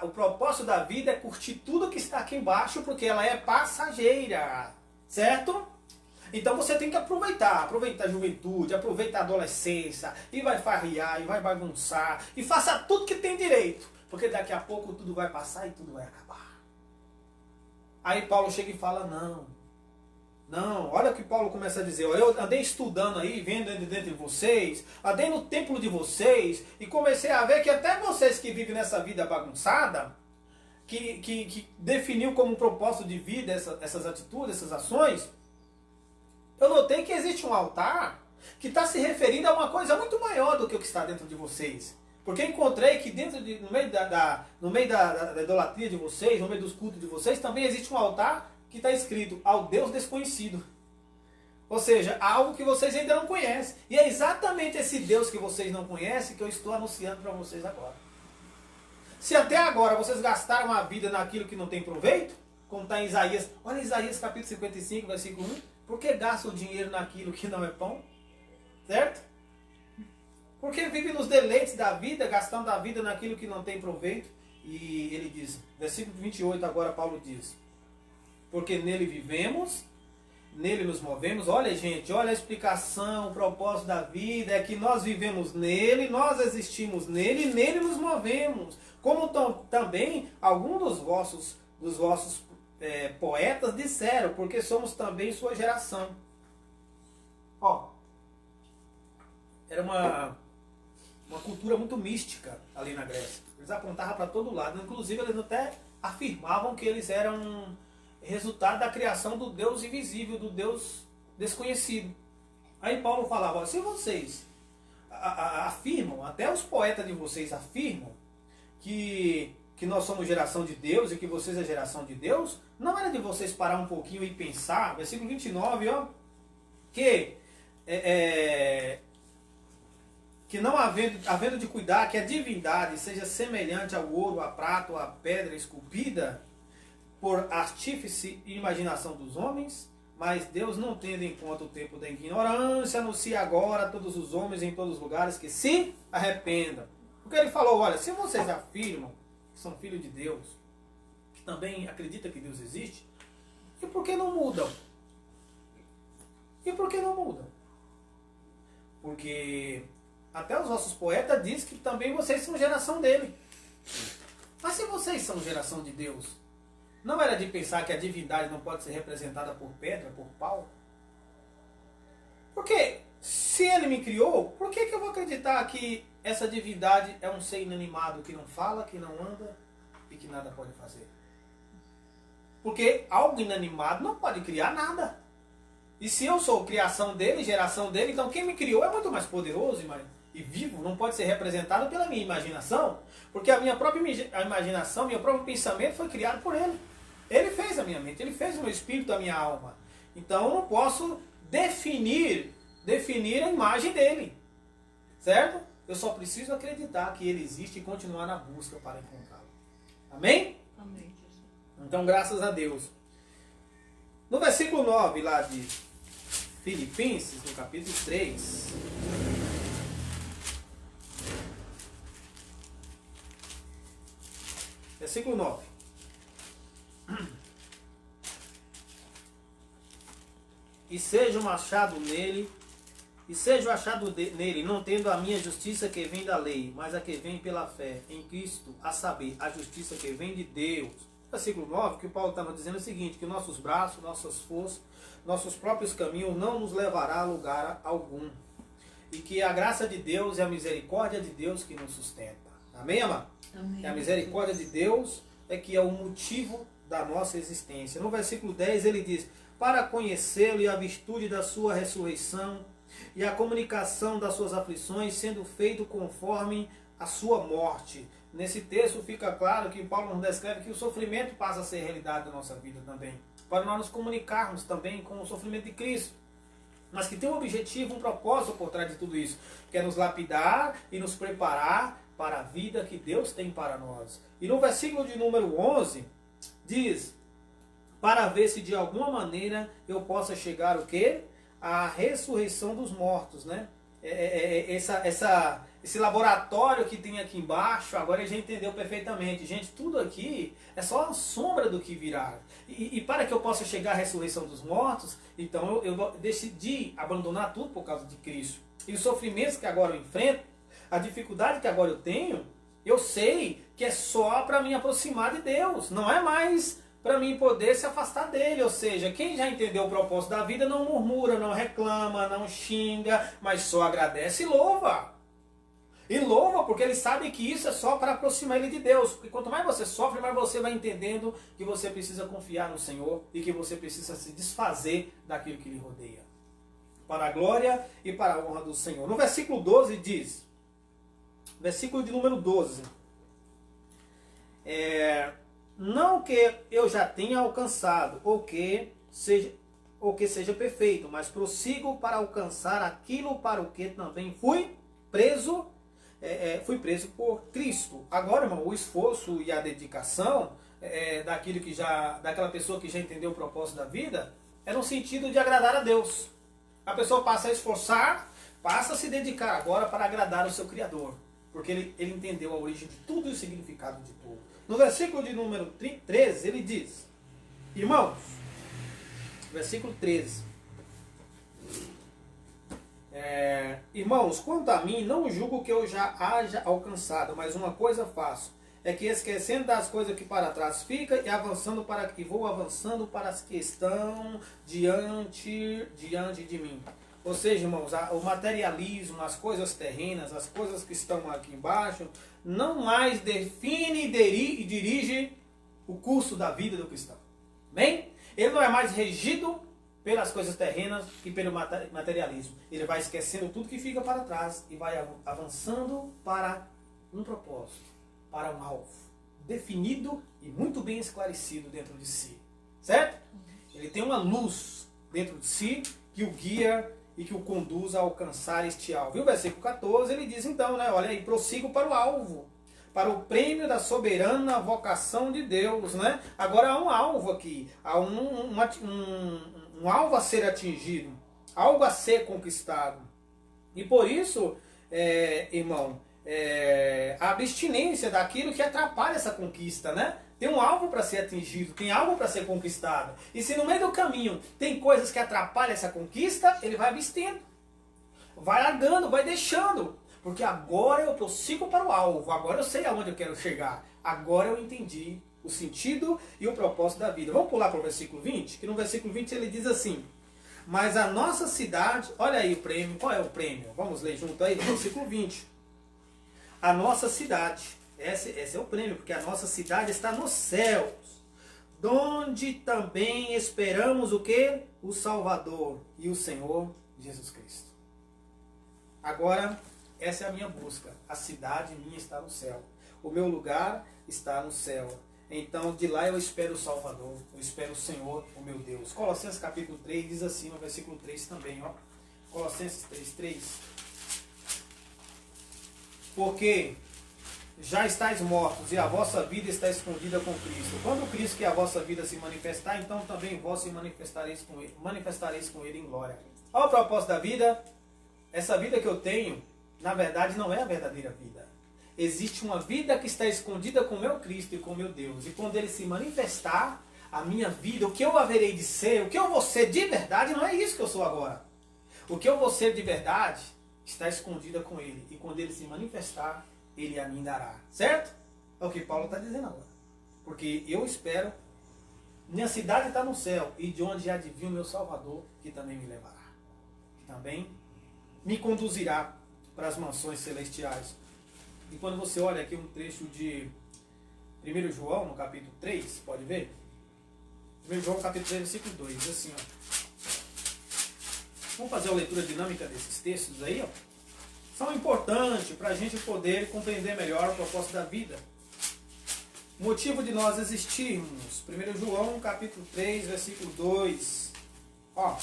o propósito da vida é curtir tudo que está aqui embaixo, porque ela é passageira. Certo? Então você tem que aproveitar a juventude, aproveitar a adolescência, e vai farrear, e vai bagunçar, e faça tudo que tem direito. Porque daqui a pouco tudo vai passar e tudo vai acabar. Aí Paulo chega e fala, não, olha o que Paulo começa a dizer. Eu andei estudando aí, vendo dentro de vocês, andei no templo de vocês, e comecei a ver que até vocês que vivem nessa vida bagunçada, que definiu como propósito de vida essas atitudes, essas ações, eu notei que existe um altar que está se referindo a uma coisa muito maior do que o que está dentro de vocês. Porque encontrei que no meio da idolatria de vocês, no meio dos cultos de vocês, também existe um altar que está escrito ao Deus desconhecido. Ou seja, algo que vocês ainda não conhecem. E é exatamente esse Deus que vocês não conhecem que eu estou anunciando para vocês agora. Se até agora vocês gastaram a vida naquilo que não tem proveito, como está em Isaías, olha Isaías capítulo 55, versículo 1, por que gastam dinheiro naquilo que não é pão? Certo? Porque vive nos deleites da vida, gastando a vida naquilo que não tem proveito. E ele diz, versículo 28 agora Paulo diz, porque nele vivemos, nele nos movemos. Olha gente, olha a explicação, o propósito da vida, é que nós vivemos nele, nós existimos nele e nele nos movemos. Como também alguns dos vossos poetas disseram, porque somos também sua geração. Ó, era uma cultura muito mística ali na Grécia. Eles apontavam para todo lado. Inclusive eles até afirmavam que eles eram resultado da criação do Deus invisível, do Deus desconhecido. Aí Paulo falava, ó, se vocês afirmam, até os poetas de vocês afirmam que nós somos geração de Deus e que vocês é geração de Deus, não era de vocês parar um pouquinho e pensar, versículo 29, ó, que não havendo de cuidar que a divindade seja semelhante ao ouro, à prata ou à pedra esculpida por artífice e imaginação dos homens, mas Deus, não tendo em conta o tempo da ignorância, anuncia agora a todos os homens em todos os lugares que se arrependam. Porque ele falou, olha, se vocês afirmam que são filhos de Deus, que também acreditam que Deus existe, e por que não mudam? E por que não mudam? Porque até os nossos poetas dizem que também vocês são geração dele. Mas se vocês são geração de Deus, não era de pensar que a divindade não pode ser representada por pedra, por pau? Porque se ele me criou, por que eu vou acreditar que essa divindade é um ser inanimado que não fala, que não anda e que nada pode fazer? Porque algo inanimado não pode criar nada. E se eu sou criação dele, geração dele, então quem me criou é muito mais poderoso e vivo não pode ser representado pela minha imaginação, porque a minha própria imaginação, meu próprio pensamento foi criado por Ele. Ele fez a minha mente, Ele fez o meu espírito, a minha alma. Então eu não posso definir a imagem dele, certo? Eu só preciso acreditar que Ele existe e continuar na busca para encontrá-lo. Amém? Amém, Jesus. Então, graças a Deus. No versículo 9 lá de Filipenses, no capítulo 3. Versículo 9. E seja o achado nele, nele, não tendo a minha justiça que vem da lei, mas a que vem pela fé em Cristo, a saber, a justiça que vem de Deus. Versículo 9, que o Paulo estava dizendo o seguinte, que nossos braços, nossas forças, nossos próprios caminhos não nos levará a lugar algum. E que a graça de Deus e a misericórdia de Deus que nos sustenta. Amém, amado? Amém. E a misericórdia de Deus é que é o motivo da nossa existência. No versículo 10 ele diz, para conhecê-lo e a virtude da sua ressurreição e a comunicação das suas aflições, sendo feito conforme a sua morte. Nesse texto fica claro que Paulo nos descreve que o sofrimento passa a ser realidade da nossa vida também, para nós nos comunicarmos também com o sofrimento de Cristo, mas que tem um objetivo, um propósito por trás de tudo isso, que é nos lapidar e nos preparar para a vida que Deus tem para nós. E no versículo de número 11, diz, para ver se de alguma maneira eu possa chegar o quê? A ressurreição dos mortos, né? Esse laboratório que tem aqui embaixo, agora a gente entendeu perfeitamente. Gente, tudo aqui é só a sombra do que virá. E para que eu possa chegar à ressurreição dos mortos, então eu decidi abandonar tudo por causa de Cristo. E os sofrimentos que agora eu enfrento, a dificuldade que agora eu tenho, eu sei que é só para me aproximar de Deus. Não é mais para mim poder se afastar dele. Ou seja, quem já entendeu o propósito da vida não murmura, não reclama, não xinga, mas só agradece e louva. E louva porque ele sabe que isso é só para aproximar ele de Deus. Porque quanto mais você sofre, mais você vai entendendo que você precisa confiar no Senhor e que você precisa se desfazer daquilo que lhe rodeia. Para a glória e para a honra do Senhor. No versículo 12 diz, versículo de número 12, não que eu já tenha alcançado, ou que seja perfeito, mas prossigo para alcançar aquilo para o que também fui preso por Cristo. Agora, irmão, o esforço e a dedicação daquela pessoa que já entendeu o propósito da vida, é no sentido de agradar a Deus. A pessoa passa a esforçar, passa a se dedicar agora para agradar o seu Criador, porque ele entendeu a origem de tudo e o significado de tudo. No versículo de número 13, ele diz, irmãos, versículo 13, irmãos, quanto a mim, não julgo que eu já haja alcançado, mas uma coisa faço, é que esquecendo das coisas que para trás fica e vou avançando para as que estão diante de mim. Ou seja, irmãos, o materialismo, as coisas terrenas, as coisas que estão aqui embaixo, não mais define e dirige o curso da vida do cristão. Amém? Ele não é mais regido pelas coisas terrenas e pelo materialismo. Ele vai esquecendo tudo que fica para trás e vai avançando para um propósito, para um alvo definido e muito bem esclarecido dentro de si. Certo? Ele tem uma luz dentro de si que o guia e que o conduz a alcançar este alvo. E o versículo 14, ele diz então, né, olha aí, prossigo para o alvo, para o prêmio da soberana vocação de Deus, né? Agora há um alvo aqui, há um alvo a ser atingido, algo a ser conquistado. E por isso, irmão, a abstinência daquilo que atrapalha essa conquista, né? Tem um alvo para ser atingido, tem algo para ser conquistado. E se no meio do caminho tem coisas que atrapalham essa conquista, ele vai abstendo, vai largando, vai deixando. Porque agora eu prossigo para o alvo, agora eu sei aonde eu quero chegar. Agora eu entendi o sentido e o propósito da vida. Vamos pular para o versículo 20? Que no versículo 20 ele diz assim, mas a nossa cidade, olha aí o prêmio, qual é o prêmio? Vamos ler junto aí, no versículo 20. A nossa cidade, esse é o prêmio, porque a nossa cidade está nos céus, donde também esperamos o quê? O Salvador e o Senhor Jesus Cristo. Agora, Essa é a minha busca. A cidade minha está no céu. O meu lugar está no céu. Então, de lá eu espero o Salvador. Eu espero o Senhor, o meu Deus. Colossenses capítulo 3 diz assim, no versículo 3 também, ó. Colossenses 3:3. Porque já estáis mortos e a vossa vida está escondida com Cristo. Quando Cristo, que é a vossa vida, se manifestar, então também vós se manifestareis com Ele em glória. Olha o propósito da vida. Essa vida que eu tenho, na verdade, não é a verdadeira vida. Existe uma vida que está escondida com o meu Cristo e com o meu Deus. E quando Ele se manifestar, a minha vida, o que eu haverei de ser, o que eu vou ser de verdade, não é isso que eu sou agora. O que eu vou ser de verdade está escondida com Ele. E quando Ele se manifestar, Ele a mim dará. Certo? É o que Paulo está dizendo agora. Porque eu espero, minha cidade está no céu, e de onde há de vir o meu Salvador, que também me levará. Que também me conduzirá para as mansões celestiais. E quando você olha aqui um trecho de 1 João, no capítulo 3, pode ver? 1 João, capítulo 3, versículo 2, diz assim, ó. Vamos fazer a leitura dinâmica desses textos aí, ó. São importantes para a gente poder compreender melhor o propósito da vida. O motivo de nós existirmos. 1 João, capítulo 3, versículo 2. Ó.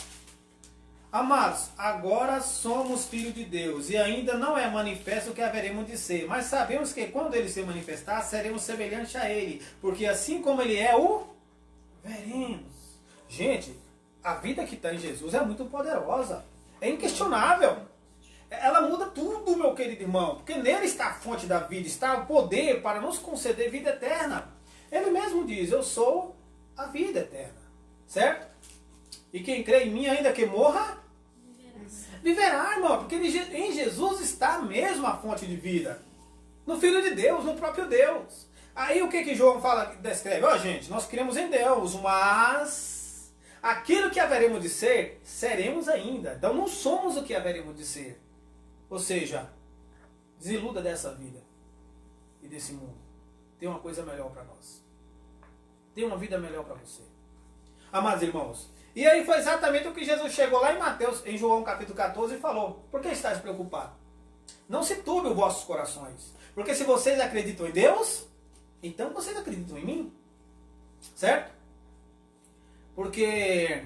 Amados, agora somos filhos de Deus, e ainda não é manifesto o que haveremos de ser, mas sabemos que quando Ele se manifestar, seremos semelhantes a Ele, porque assim como Ele é, o veremos. Gente, a vida que está em Jesus é muito poderosa, é inquestionável. Ela muda tudo, meu querido irmão, porque nele está a fonte da vida, está o poder para nos conceder vida eterna. Ele mesmo diz, eu sou a vida eterna, certo? E quem crê em mim, ainda que morra, viverá, irmão, porque em Jesus está mesmo a fonte de vida. No Filho de Deus, no próprio Deus. Aí o que João fala, descreve? Ó, gente, nós cremos em Deus, mas aquilo que haveremos de ser, seremos ainda. Então não somos o que haveremos de ser. Ou seja, desiluda dessa vida e desse mundo. Tem uma coisa melhor para nós. Tem uma vida melhor para você. Amados irmãos, e aí foi exatamente o que Jesus chegou lá em Mateus, em João capítulo 14 e falou. Por que estás preocupado? Não se turbe os vossos corações. Porque se vocês acreditam em Deus, então vocês acreditam em mim. Certo? Porque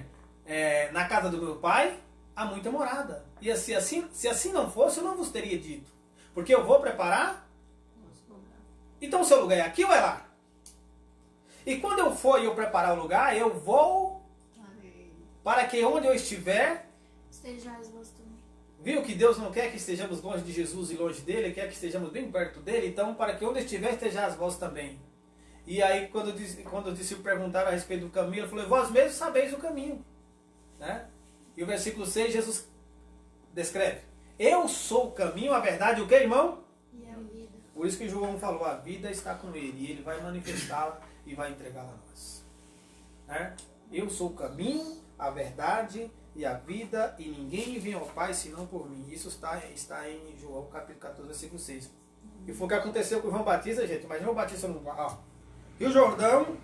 na casa do meu pai há muita morada. E se assim não fosse, eu não vos teria dito. Porque eu vou preparar. Então o seu lugar é aqui ou é lá? E quando eu for e eu preparar o lugar, eu vou para que onde eu estiver, estejais vós também. Viu que Deus não quer que estejamos longe de Jesus e longe dele, quer que estejamos bem perto dele, então para que onde estiver, estejais vós também. E aí quando o discípulo perguntaram a respeito do caminho, ele falou, vós mesmos sabeis o caminho. Né? E o versículo 6, Jesus descreve, eu sou o caminho, a verdade, o que, irmão? E a vida. Por isso que João falou, a vida está com ele, e ele vai manifestá-la e vai entregá-la a nós. Né? Eu sou o caminho, a verdade e a vida, e ninguém vem ao Pai senão por mim. Isso está em João capítulo 14, versículo 6. E foi o que aconteceu com o João Batista, gente. Imagina o Batista no Rio Jordão,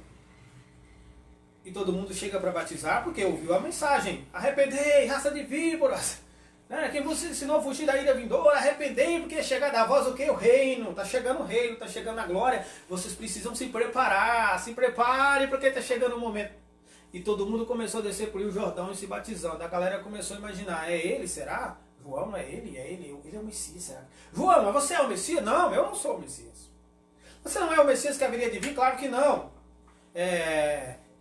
e todo mundo chega para batizar porque ouviu a mensagem. Arrependei, raça de víboras. Né? Quem vos ensinou a fugir da ira vindoura, arrependei, porque é chegar da voz o que? O reino. Está chegando o reino, está chegando a glória. Vocês precisam se preparar, se preparem, porque está chegando o momento. E todo mundo começou a descer por Rio Jordão e se batizando. A galera começou a imaginar, é ele, será? João, é ele, ele é o Messias, será? João, mas você é o Messias? Não, eu não sou o Messias. Você não é o Messias que haveria de vir? Claro que não.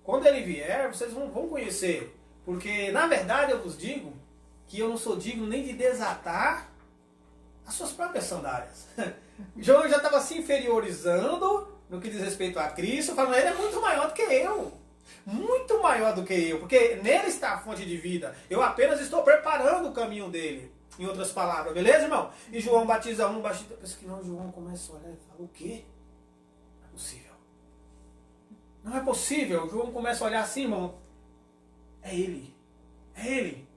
Quando ele vier, vocês vão conhecer. Porque, na verdade, eu vos digo que eu não sou digno nem de desatar as suas próprias sandálias. João já estava se inferiorizando no que diz respeito a Cristo, falando, ele é muito maior do que eu. Muito maior do que eu, porque nele está a fonte de vida. Eu apenas estou preparando o caminho dele. Em outras palavras, beleza, irmão? E João batiza um, Batista pensa que não, João começa a olhar e fala, o quê? Não é possível. Não é possível. João começa a olhar assim, irmão. É ele. É ele.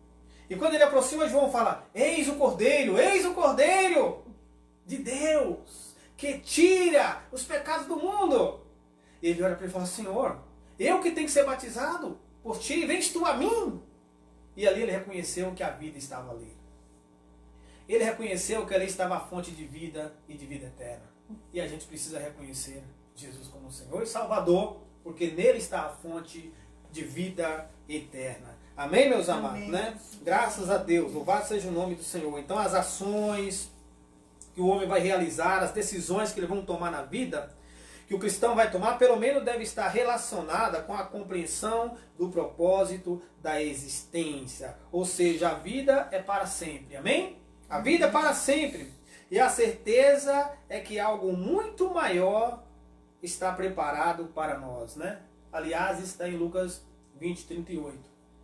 E quando ele aproxima, João fala, eis o Cordeiro de Deus, que tira os pecados do mundo. E ele olha para ele e fala, Senhor, eu que tenho que ser batizado por ti, vens tu a mim? E ali ele reconheceu que a vida estava ali. ele reconheceu que ali estava a fonte de vida e de vida eterna. E a gente precisa reconhecer Jesus como Senhor e Salvador, porque nele está a fonte de vida eterna. Amém, meus amados? Amém. Né? Graças a Deus, louvado seja o nome do Senhor. Então as ações que o homem vai realizar, as decisões que ele vai tomar na vida, que o cristão vai tomar, pelo menos deve estar relacionada com a compreensão do propósito da existência. Ou seja, a vida é para sempre. Amém? A vida é para sempre. E a certeza é que algo muito maior está preparado para nós, né? Aliás, está em Lucas 20:38.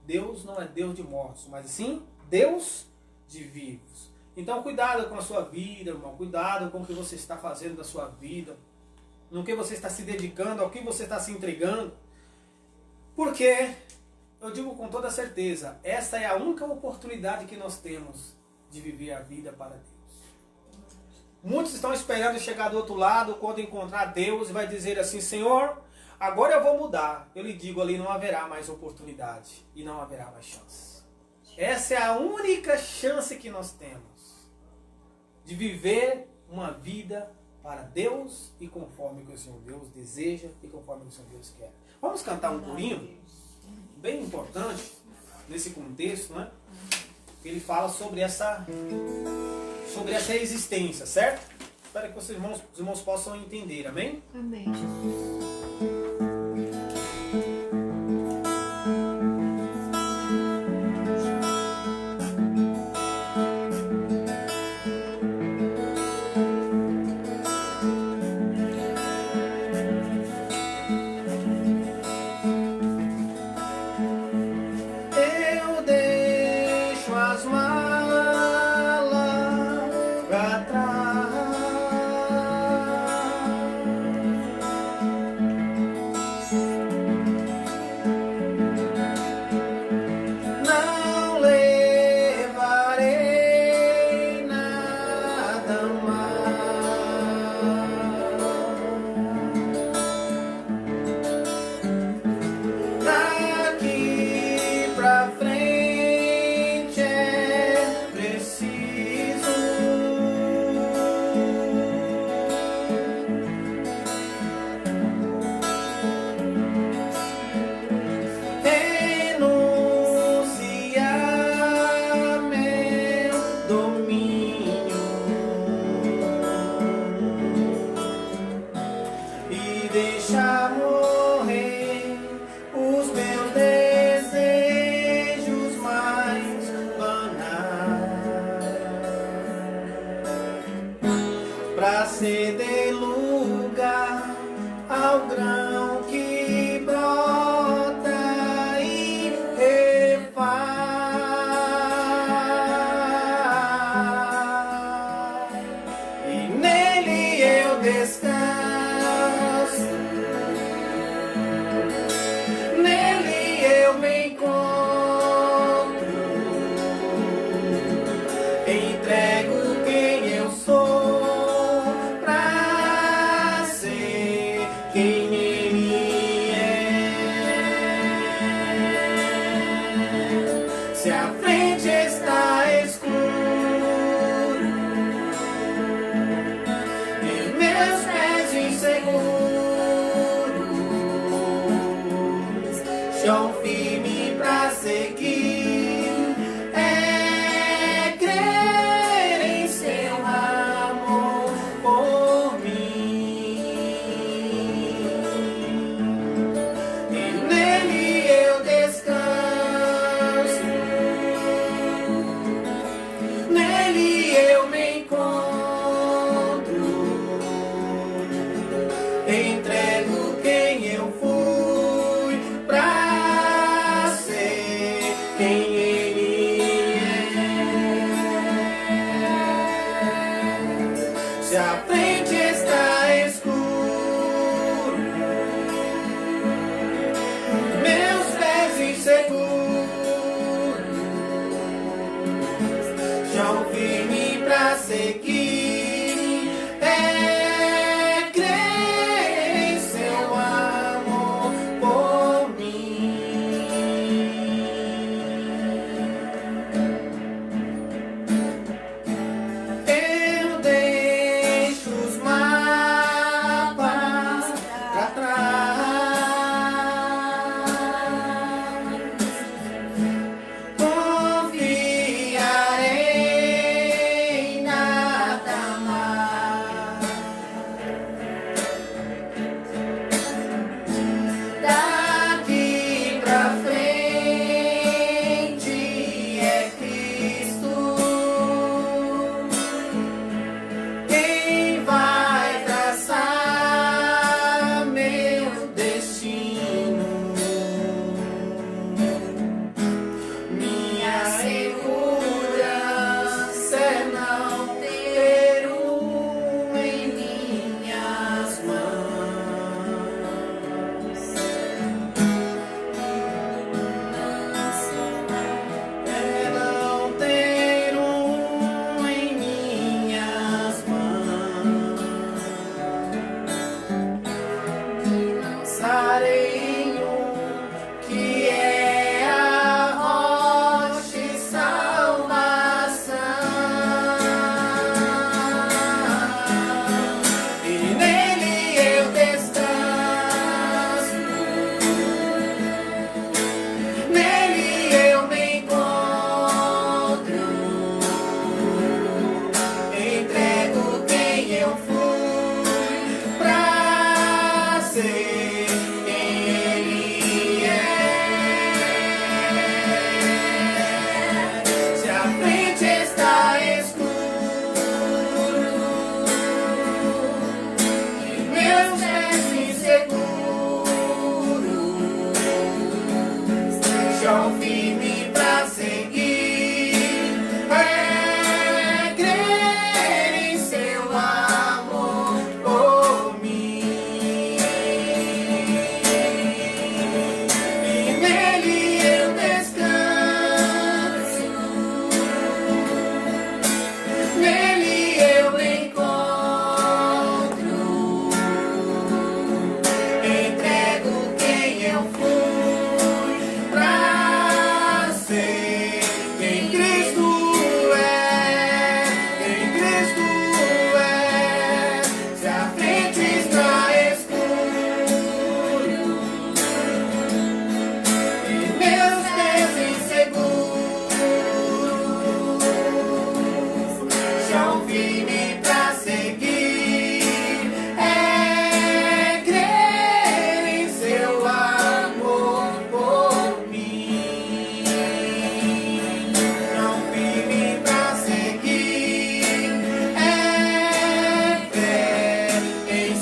Deus não é Deus de mortos, mas sim Deus de vivos. Então, cuidado com a sua vida, irmão. Cuidado com o que você está fazendo da sua vida. No que você está se dedicando, ao que você está se entregando. Porque, eu digo com toda certeza, essa é a única oportunidade que nós temos de viver a vida para Deus. Muitos estão esperando chegar do outro lado, quando encontrar Deus, e vai dizer assim: Senhor, agora eu vou mudar. Eu lhe digo, ali não haverá mais oportunidade e não haverá mais chance. Essa é a única chance que nós temos de viver uma vida para Deus e conforme que o Senhor Deus deseja e conforme que o Senhor Deus quer. Vamos cantar um corinho bem importante nesse contexto, né? Ele fala sobre essa existência, certo? Espero que os irmãos possam entender, amém? Amém. Eu deixo as malas pra trás. Não levarei nada mais. Daqui pra frente é preciso renunciar meu domínio e deixar morrer os meus desejos mais banais, pra ceder lugar ao grão que brota e refaz, e nele eu descanso. Nele eu me encontro, entrego quem eu sou pra ser quem Ele é. Se a frente está escuro e meus pés inseguros, chão firme pra seguir, é crer em seu amor por mim, e nele eu descanso, nele eu me encontro,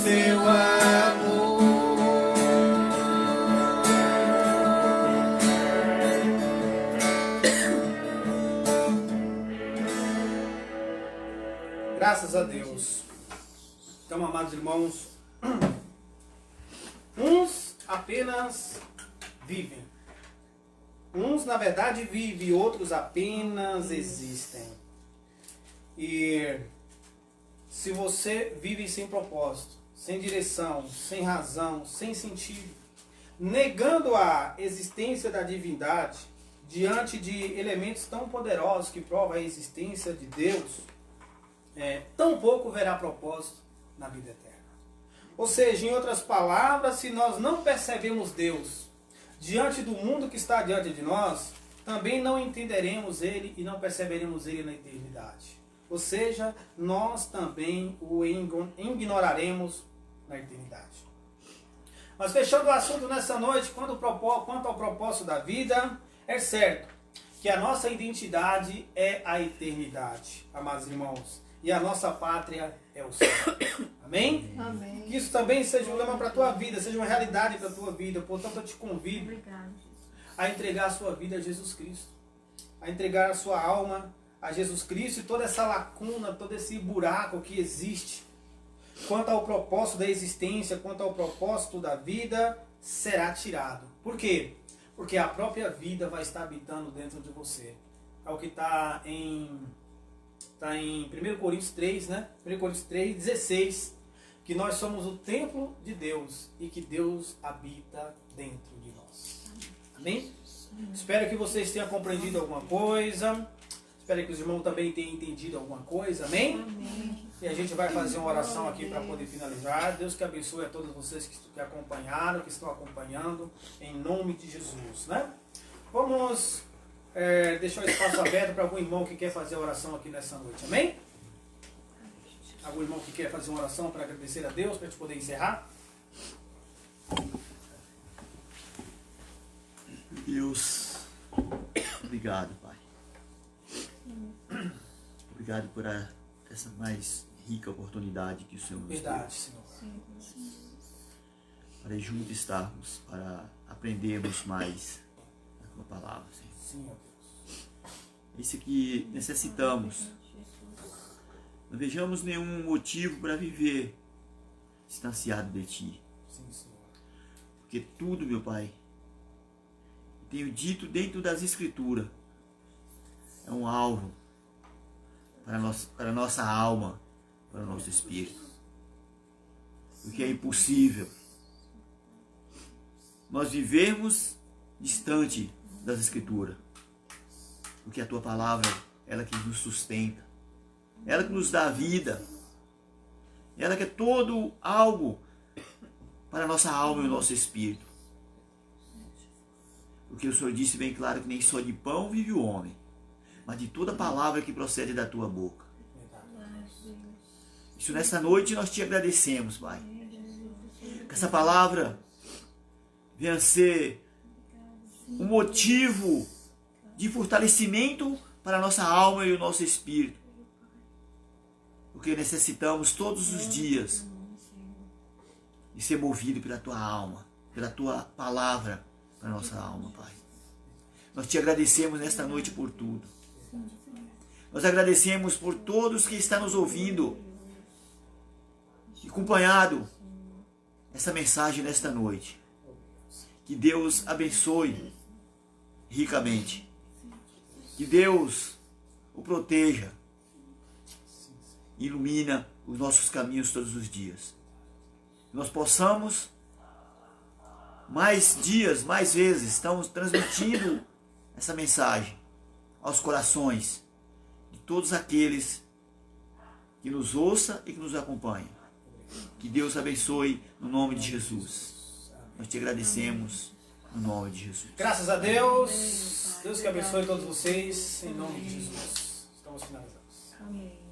seu amor. Graças a Deus. Então, amados irmãos, uns apenas vivem. Uns, na verdade, vivem, outros apenas existem. E se você vive sem propósito, sem direção, sem razão, sem sentido, negando a existência da divindade diante de elementos tão poderosos que provam a existência de Deus, tampouco verá propósito na vida eterna. Ou seja, em outras palavras, se nós não percebemos Deus diante do mundo que está diante de nós, também não entenderemos Ele e não perceberemos Ele na eternidade. Ou seja, nós também o ignoraremos na eternidade. Mas fechando o assunto nessa noite, quanto ao propósito da vida, é certo que a nossa identidade é a eternidade, amados irmãos. E a nossa pátria é o céu. Amém? Amém. Que isso também seja um lema para a tua vida, seja uma realidade para a tua vida. Portanto, eu te convido a entregar a sua vida a Jesus Cristo. A entregar a sua alma a Jesus Cristo e toda essa lacuna, todo esse buraco que existe quanto ao propósito da existência, quanto ao propósito da vida, será tirado. Por quê? Porque a própria vida vai estar habitando dentro de você. É o que está em 1 Coríntios 3, né? 1 Coríntios 3, 16, que nós somos o templo de Deus e que Deus habita dentro de nós. Amém? Espero que vocês tenham compreendido alguma coisa. Espero que os irmãos também tenham entendido alguma coisa. Amém? Amém. E a gente vai fazer uma oração aqui para poder finalizar. Deus que abençoe a todos vocês que acompanharam, que estão acompanhando, em nome de Jesus, né? Vamos deixar o espaço aberto para algum irmão que quer fazer a oração aqui nessa noite. Amém? Algum irmão que quer fazer uma oração para agradecer a Deus, para a gente poder encerrar? Deus, obrigado, Pai. Obrigado por essa mais rica oportunidade que o Senhor nos deu. Verdade, Senhor. Para juntos estarmos, para aprendermos mais a Tua palavra, Senhor. Sim, ó Deus. Isso que necessitamos. Não vejamos nenhum motivo para viver distanciado de Ti. Sim, Senhor. Porque tudo, meu Pai, tenho dito dentro das Escrituras, é um alvo para a nossa alma, para o nosso espírito. Porque é impossível nós vivermos distante das Escrituras. Porque a Tua palavra, ela que nos sustenta, ela que nos dá vida, ela que é todo algo para a nossa alma e o nosso espírito. Porque o Senhor disse bem claro que nem só de pão vive o homem, mas de toda palavra que procede da Tua boca. Isso nessa noite nós Te agradecemos, Pai. Que essa palavra venha ser um motivo de fortalecimento para a nossa alma e o nosso espírito. Porque necessitamos todos os dias de ser movido pela Tua alma, pela Tua palavra para a nossa alma, Pai. Nós Te agradecemos nesta noite por tudo. Nós agradecemos por todos que estão nos ouvindo e acompanhado essa mensagem nesta noite. Que Deus abençoe ricamente. Que Deus o proteja. Ilumina os nossos caminhos todos os dias. Que nós possamos mais dias, mais vezes, estamos transmitindo essa mensagem aos corações de todos aqueles que nos ouçam e que nos acompanham. Que Deus abençoe no nome de Jesus. Nós Te agradecemos no nome de Jesus. Graças a Deus. Deus que abençoe todos vocês, em nome de Jesus. Estamos finalizando. Amém.